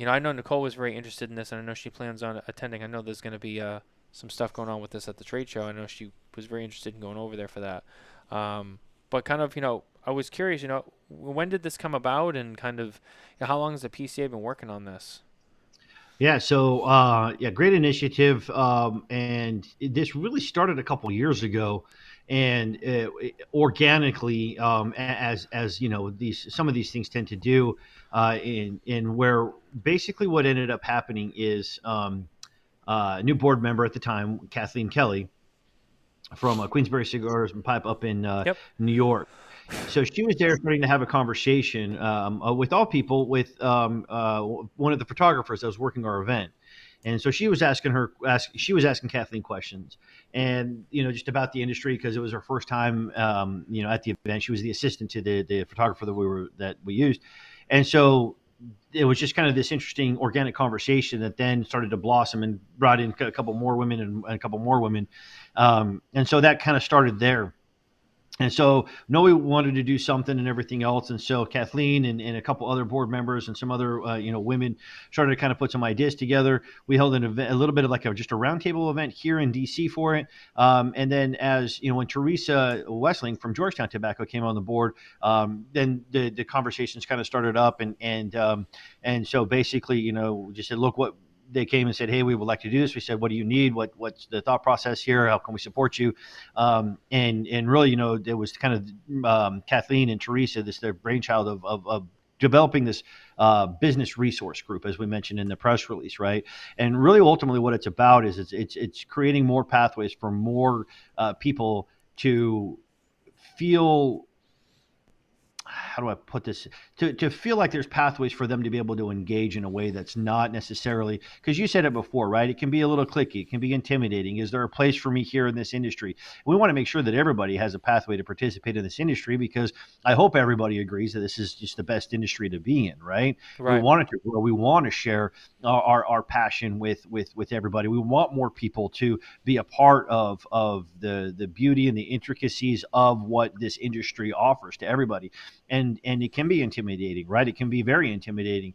I know Nicole was very interested in this, and I know she plans on attending. I know there's going to be some stuff going on with this at the trade show. I know she was very interested in going over there for that. But kind of, I was curious, when did this come about, and kind of how long has the PCA been working on this? Yeah, so great initiative, and this really started a couple years ago, and organically, as some of these things tend to do, in where basically what ended up happening is a new board member at the time, Kathleen Kelly, from Queensberry Cigars and Pipe up in New York. So she was there starting to have a conversation with all people with one of the photographers that was working our event. And so she was asking Kathleen questions and, just about the industry, because it was her first time, at the event. She was the assistant to the photographer that we used. And so it was just kind of this interesting organic conversation that then started to blossom and brought in a couple more women and a couple more women. And so that kind of started there. And so we wanted to do something and everything else. And so Kathleen and a couple other board members and some other, women started to kind of put some ideas together. We held an event, a little bit of like just a roundtable event here in DC for it. And then when Teresa Wessling from Georgetown Tobacco came on the board, then the conversations kind of started up. And so basically, just said, look, what they came and said, hey, we would like to do this. We said, what do you need? What's the thought process here? How can we support you? And really, it was kind of Kathleen and Teresa, their brainchild of developing this business resource group, as we mentioned in the press release, right? And really, ultimately, what it's about is it's creating more pathways for more people to feel. How do I put this? To feel like there's pathways for them to be able to engage in a way that's not necessarily, because you said it before, right? It can be a little cliquey. It can be intimidating. Is there a place for me here in this industry? We want to make sure that everybody has a pathway to participate in this industry, because I hope everybody agrees that this is just the best industry to be in, right? Right. We want to share our passion with everybody. We want more people to be a part of the beauty and the intricacies of what this industry offers to everybody. And and it can be intimidating, right? It can be very intimidating.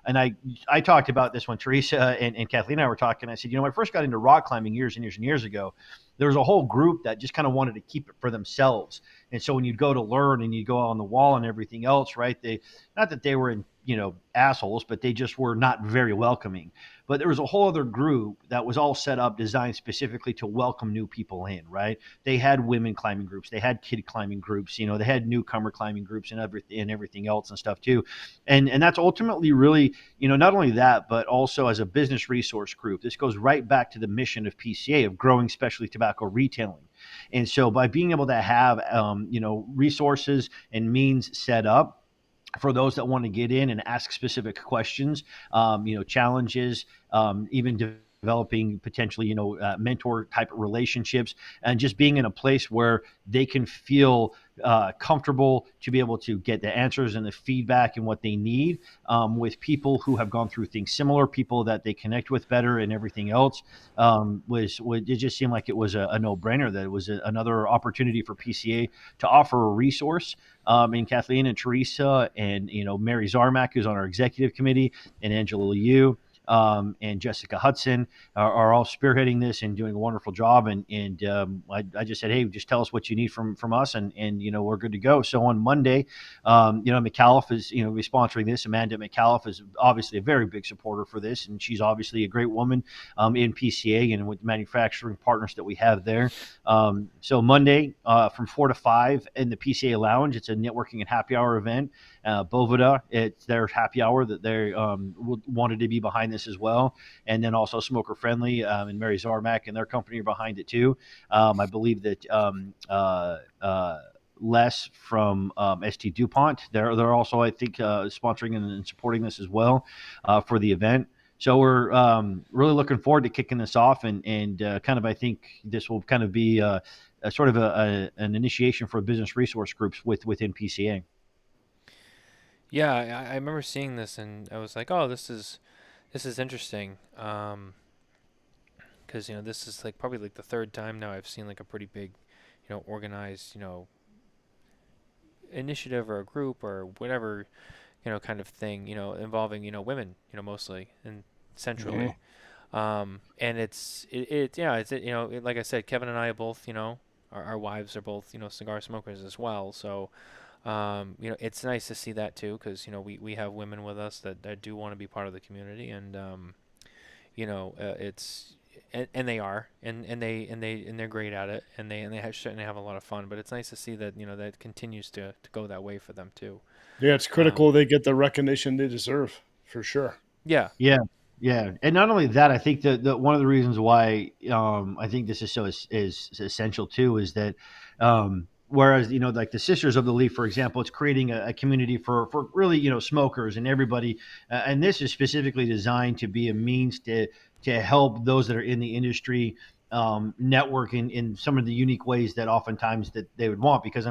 And I talked about this when Teresa and Kathleen and I were talking. I said, when I first got into rock climbing years and years and years ago, there was a whole group that just kind of wanted to keep it for themselves. And so when you'd go to learn and you go on the wall and everything else, right? Not that they were assholes, but they just were not very welcoming. But there was a whole other group that was all set up, designed specifically to welcome new people in, right? They had women climbing groups, they had kid climbing groups, they had newcomer climbing groups and everything else and stuff too. And that's ultimately really, not only that, but also as a business resource group. This goes right back to the mission of PCA, of growing specialty tobacco retailing. And so by being able to have, resources and means set up for those that want to get in and ask specific questions, challenges, even developing potentially, mentor type relationships, and just being in a place where they can feel comfortable to be able to get the answers and the feedback and what they need with people who have gone through things similar, people that they connect with better and everything else. It just seemed like it was a no-brainer, that it was another opportunity for PCA to offer a resource. And Kathleen and Teresa and, Mary Zarmak, who's on our executive committee, and Angela Liu, and Jessica Hudson are all spearheading this and doing a wonderful job. And I just said, hey, just tell us what you need from us, and we're good to go. So on Monday, Micallef is be sponsoring this. Amanda Micallef is obviously a very big supporter for this, and she's obviously a great woman in PCA and with the manufacturing partners that we have there. So Monday from 4 to 5 in the PCA Lounge, it's a networking and happy hour event. Boveda, it's their happy hour that they wanted to be behind this as well. And then also Smoker Friendly and Mary Zarmak and their company are behind it too. I believe that Les from ST Dupont, they're also, I think, sponsoring and supporting this as well for the event. So we're really looking forward to kicking this off, and kind of, I think this will kind of be a sort of an initiation for business resource groups within PCA. Yeah, I remember seeing this and I was like, oh, this is interesting. Because this is probably the third time now I've seen a pretty big, organized, initiative or a group or whatever, kind of thing, involving, women, mostly and centrally. Mm-hmm. And it's like I said, Kevin and I both, our wives are both, cigar smokers as well. So, it's nice to see that too, because we have women with us that do want to be part of the community, and it's and they are, and they're great at it, and they certainly have a lot of fun. But it's nice to see that that continues to go that way for them too. Yeah, it's critical they get the recognition they deserve, for sure. Yeah. And not only that, I think that one of the reasons why I think this is so is essential too is that. Whereas, the Sisters of the Leaf, for example, it's creating a community for really, smokers and everybody. And this is specifically designed to be a means to help those that are in the industry network in some of the unique ways that oftentimes that they would want. Because,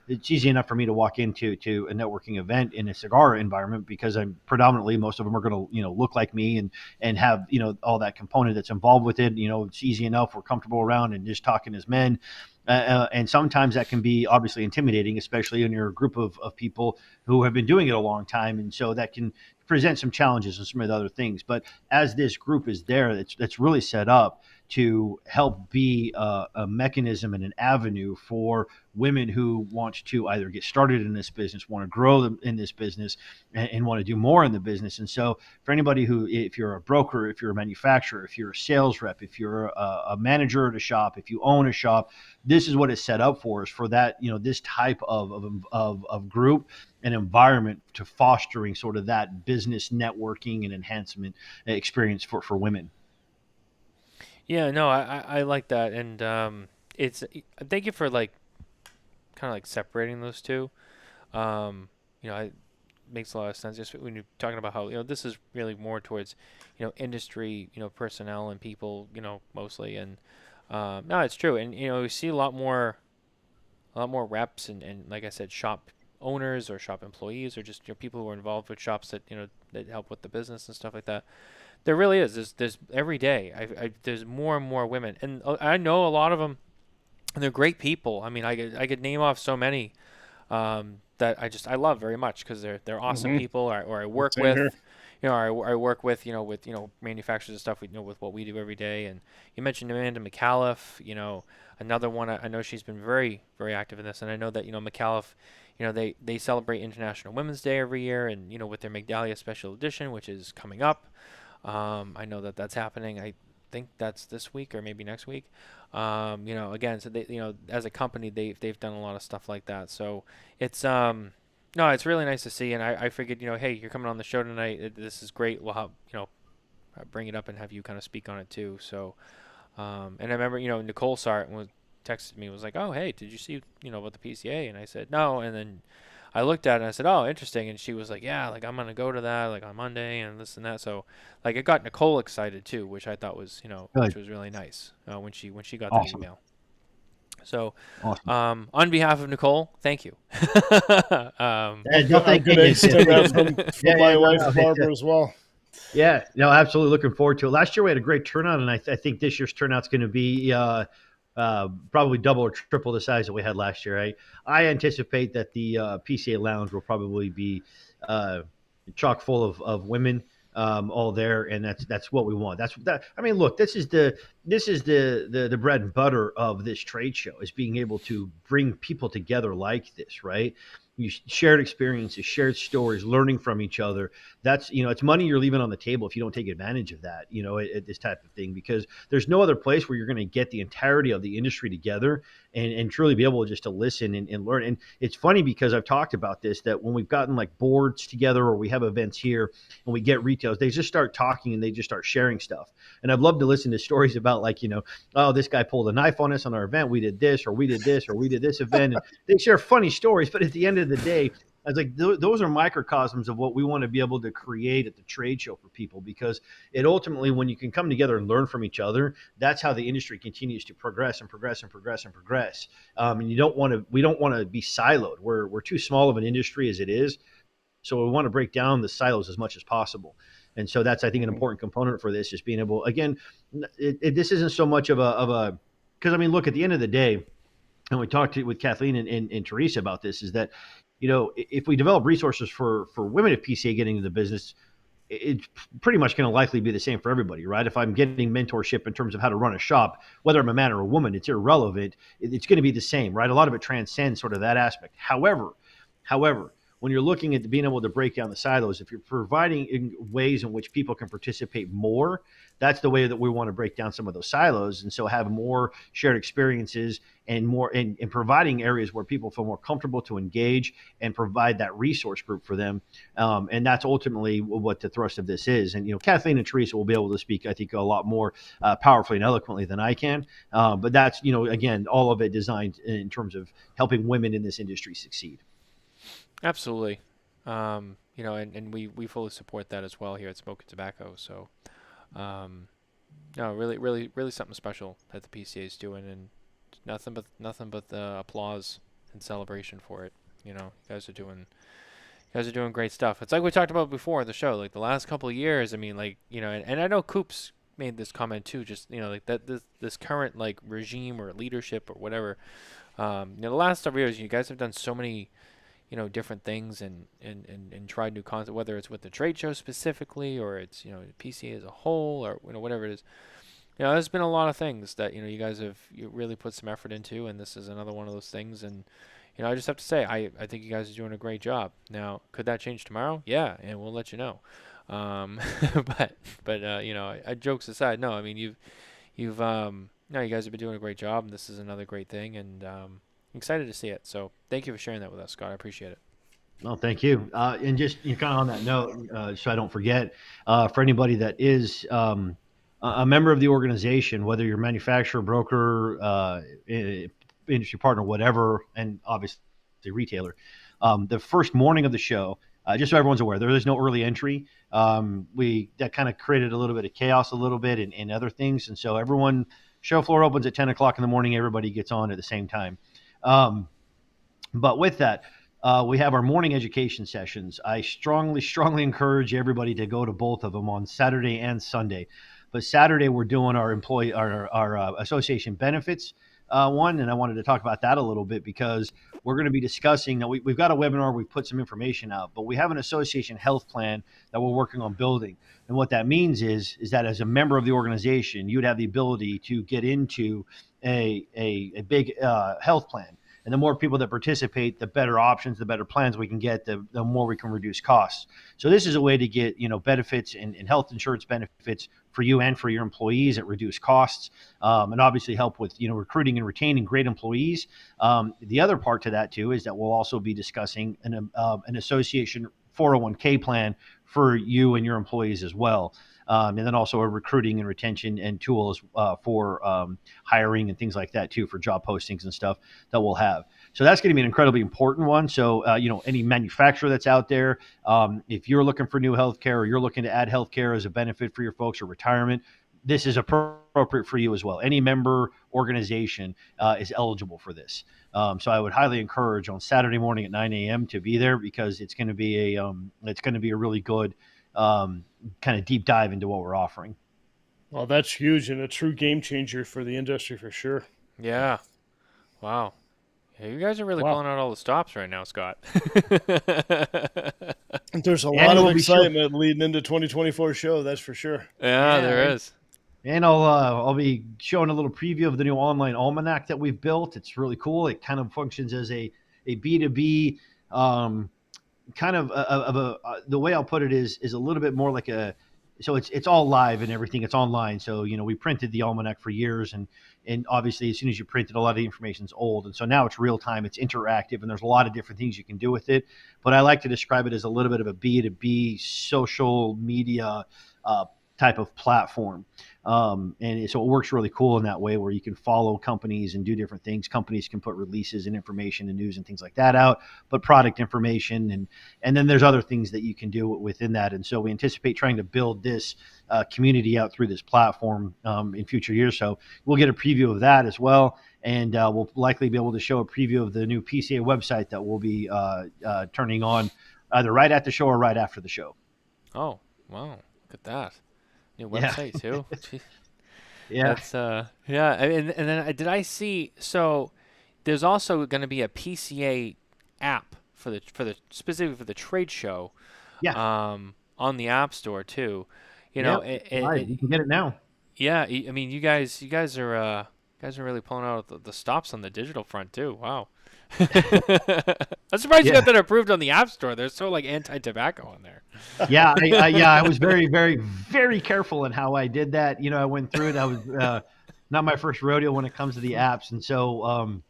it's easy enough for me to walk into a networking event in a cigar environment, because I'm predominantly, most of them are going to, look like me and have, all that component that's involved with it. It's easy enough. We're comfortable around and just talking as men. And sometimes that can be obviously intimidating, especially when you're a group of people who have been doing it a long time. And so that can present some challenges and some of the other things. But as this group is there, that's really set up to help be a mechanism and an avenue for women who want to either get started in this business, want to grow in this business, and want to do more in the business. And so for anybody who, if you're a broker, if you're a manufacturer, if you're a sales rep, if you're a manager at a shop, if you own a shop, this is what it's set up for, is for that, this type of group and environment to fostering sort of that business networking and enhancement experience for women. Yeah, no, I like that. And it's, thank you for kind of separating those two. It makes a lot of sense just when you're talking about how, this is really more towards, industry, personnel and people, mostly. And no, it's true. And, we see a lot more reps and like I said, shop owners or shop employees or just people who are involved with shops that, that help with the business and stuff like that. There really is. There's every day. There's more and more women, and I know a lot of them, and they're great people. I could name off so many, that I love very much because they're awesome people, or I work Same with. here. I work with, with, manufacturers and stuff, with what we do every day. And you mentioned Amanda Micallef, another one. I know she's been very, very active in this. And I know that, Micallef, they celebrate International Women's Day every year, and, with their Magdalia Special Edition, which is coming up. I know that that's happening. I think that's this week or maybe next week. Again, so they, as a company, they've done a lot of stuff like that. So it's, no, it's really nice to see, and I figured, hey, you're coming on the show tonight. This is great. We'll have, bring it up and have you kind of speak on it too. So, and I remember, Nicole saw it and texted me, was like, oh, hey, did you see, about the PCA? And I said, no. And then I looked at it and I said, oh, interesting. And she was like, yeah, like I'm going to go to that like on Monday and this and that. So like it got Nicole excited too, which I thought was, which was really nice when she got that email. So, Awesome. On behalf of Nicole, thank you. Good extend that from my wife, Barbara, as well. Yeah, absolutely looking forward to it. Last year we had a great turnout, and I think this year's turnout's going to be probably double or triple the size that we had last year. I anticipate that the PCA Lounge will probably be chock full of women all there, and that's what we want. I mean, look, this is the bread and butter of this trade show, is being able to bring people together like this, right? You shared experiences, shared stories, learning from each other. That's, it's money you're leaving on the table if you don't take advantage of that, at this type of thing, because there's no other place where you're going to get the entirety of the industry together and truly be able just to listen and learn. And it's funny because I've talked about this, that when we've gotten like boards together or we have events here and we get retailers, they just start talking and they just start sharing stuff. And I've loved to listen to stories about like, oh, this guy pulled a knife on us on our event. We did this, or we did this, or we did this event. And they share funny stories, but at the end of the day, I was like, those are microcosms of what we want to be able to create at the trade show for people, because it ultimately, when you can come together and learn from each other, that's how the industry continues to progress and progress and progress and progress. And we don't want to be siloed. We're too small of an industry as it is. So we want to break down the silos as much as possible. And so that's, I think, an important component for this, is being able, again, this isn't so much of a, because I mean, look, at the end of the day, and we talked with Kathleen and Teresa about this, is that, if we develop resources for women at PCA getting into the business, it's pretty much going to likely be the same for everybody, right? If I'm getting mentorship in terms of how to run a shop, whether I'm a man or a woman, it's irrelevant. It's going to be the same, right? A lot of it transcends sort of that aspect. However, when you're looking at being able to break down the silos, if you're providing ways in which people can participate more, that's the way that we want to break down some of those silos. And so have more shared experiences and more in providing areas where people feel more comfortable to engage and provide that resource group for them. And that's ultimately what the thrust of this is. And, Kathleen and Teresa will be able to speak, I think, a lot more powerfully and eloquently than I can. But that's, again, all of it designed in terms of helping women in this industry succeed. Absolutely. And we fully support that as well here at Smokin Tabacco. So, no, really, really, really something special that the PCA is doing, and nothing but the applause and celebration for it. You guys are doing great stuff. It's like we talked about before the show, like the last couple of years. I mean, like, and I know Coops made this comment too, just, like that this current like regime or leadership or whatever. The last several years, you guys have done so many, different things and tried new concepts, whether it's with the trade show specifically or it's, PCA as a whole or, whatever it is. There's been a lot of things that, you guys have really put some effort into, and this is another one of those things. And, I just have to say, I think you guys are doing a great job. Now, could that change tomorrow? Yeah, and we'll let you know. But jokes aside, no, I mean, you guys have been doing a great job, and this is another great thing, and excited to see it. So thank you for sharing that with us, Scott. I appreciate it. Well, thank you. And just kind of on that note, so I don't forget, for anybody that is a member of the organization, whether you're a manufacturer, broker, industry partner, whatever, and obviously retailer, the first morning of the show, just so everyone's aware, there is no early entry. That kind of created a little bit of chaos a little bit and other things. And so everyone, show floor opens at 10 o'clock in the morning. Everybody gets on at the same time. But with that, we have our morning education sessions. I strongly encourage everybody to go to both of them on Saturday and Sunday. But Saturday, we're doing our association benefits one, and I wanted to talk about that a little bit because we're going to be discussing. Now we've got a webinar, we've put some information out, but we have an association health plan that we're working on building. And what that means is that as a member of the organization, you'd have the ability to get into a big health plan. And the more people that participate, the better options, the better plans we can get, the more we can reduce costs. So this is a way to get, benefits and health insurance benefits for you and for your employees at reduced costs, and obviously help with, recruiting and retaining great employees. The other part to that too is that we'll also be discussing an association 401k plan for you and your employees as well. And then also a recruiting and retention and tools for hiring and things like that too, for job postings and stuff that we'll have. So that's going to be an incredibly important one. So, any manufacturer that's out there, if you're looking for new healthcare or you're looking to add healthcare as a benefit for your folks or retirement, this is appropriate for you as well. Any member organization is eligible for this. So I would highly encourage on Saturday morning at 9 a.m. to be there, because it's going to be a really good kind of deep dive into what we're offering. Well, that's huge and a true game changer for the industry for sure. Yeah. Wow. Yeah, you guys are really pulling out all the stops right now, Scott. There's a lot of excitement leading into 2024 show, that's for sure. Yeah, there is. And I'll be showing a little preview of the new online almanac that we've built. It's really cool. It kind of functions as a B2B kind of the way I'll put it is a little bit more like so it's all live and everything. It's online. So, we printed the almanac for years, and obviously as soon as you print it, a lot of the information is old. And so now it's real time, it's interactive, and there's a lot of different things you can do with it. But I like to describe it as a little bit of a B2B social media type of platform. And so it works really cool in that way, where you can follow companies and do different things. Companies can put releases and information and news and things like that out, but product information. And then there's other things that you can do within that. And so we anticipate trying to build this community out through this platform in future years. So we'll get a preview of that as well. And we'll likely be able to show a preview of the new PCA website that we'll be turning on either right at the show or right after the show. Oh, wow. Look at that. New website too. Yeah. That's and then did I see, so there's also going to be a PCA app for the specifically for the trade show. Yeah. On the App Store too. You can get it now. Yeah, I mean you guys are really pulling out the stops on the digital front too. Wow. I'm surprised you got that approved on the App Store. They're so anti-tobacco on there. Yeah, I was very, very, very careful in how I did that. I went through it. I was not my first rodeo when it comes to the apps, and so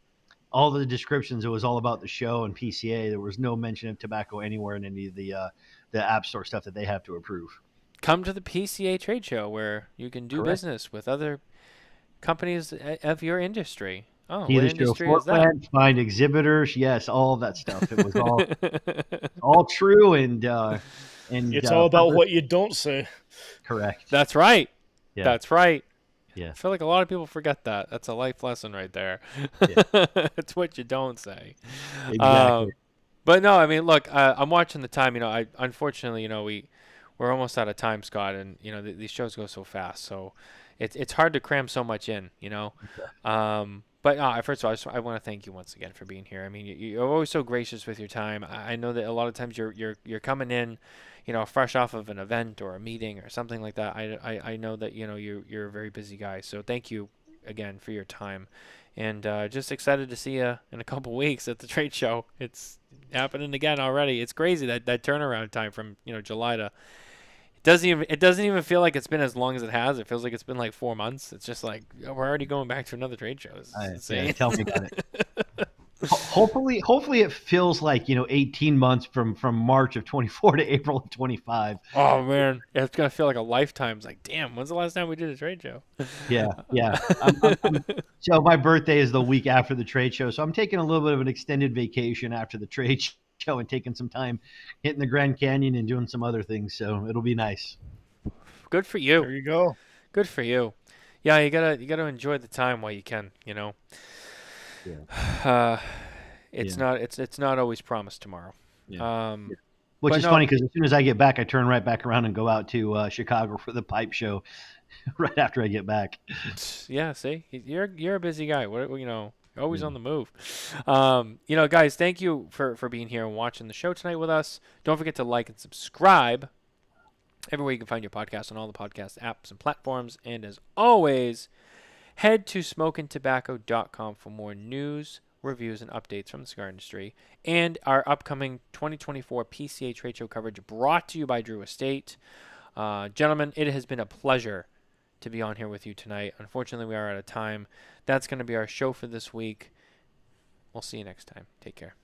all the descriptions, it was all about the show and PCA. There was no mention of tobacco anywhere in any of the App Store stuff that they have to approve. Come to the PCA trade show where you can do business with other companies of your industry. Oh, what industry is that? Find exhibitors, yes, all of that stuff. It was all all true, and it's all about what you don't say. Correct. That's right. Yeah. That's right. Yeah. I feel like a lot of people forget that. That's a life lesson right there. Yeah. It's what you don't say. Exactly. But no, I mean, look, I'm watching the time. Unfortunately, we're almost out of time, Scott, and these shows go so fast, so it's hard to cram so much in. Okay. But first of all, I want to thank you once again for being here. I mean, you're always so gracious with your time. I know that a lot of times you're coming in, fresh off of an event or a meeting or something like that. I know that you're a very busy guy. So thank you again for your time, and just excited to see you in a couple weeks at the trade show. It's happening again already. It's crazy that turnaround time from July to. It doesn't even feel like it's been as long as it has. It feels like it's been like 4 months. It's just like we're already going back to another trade show. Tell me about it. Hopefully it feels like 18 months from March of 24 to April of 25. Oh man, it's gonna feel like a lifetime. It's like, damn, when's the last time we did a trade show? Yeah. So my birthday is the week after the trade show, so I'm taking a little bit of an extended vacation after the trade show and taking some time hitting the Grand Canyon and doing some other things. So it'll be nice. Good for you. There you go. Good for you. Yeah, you gotta enjoy the time while you can. Yeah. It's not always promised tomorrow. Yeah. Which But is no, funny because as soon as I get back, I turn right back around and go out to Chicago for the pipe show right after I get back. yeah, see, you're a busy guy. What always Yeah. on the move. Guys, thank you for being here and watching the show tonight with us. Don't forget to like and subscribe everywhere you can find your podcast on all the podcast apps and platforms. And as always, head to smokingtobacco.com for more news, reviews, and updates from the cigar industry and our upcoming 2024 PCA trade show coverage brought to you by Drew Estate. Gentlemen, it has been a pleasure to be on here with you tonight. Unfortunately, we are out of time. That's going to be our show for this week. We'll see you next time. Take care.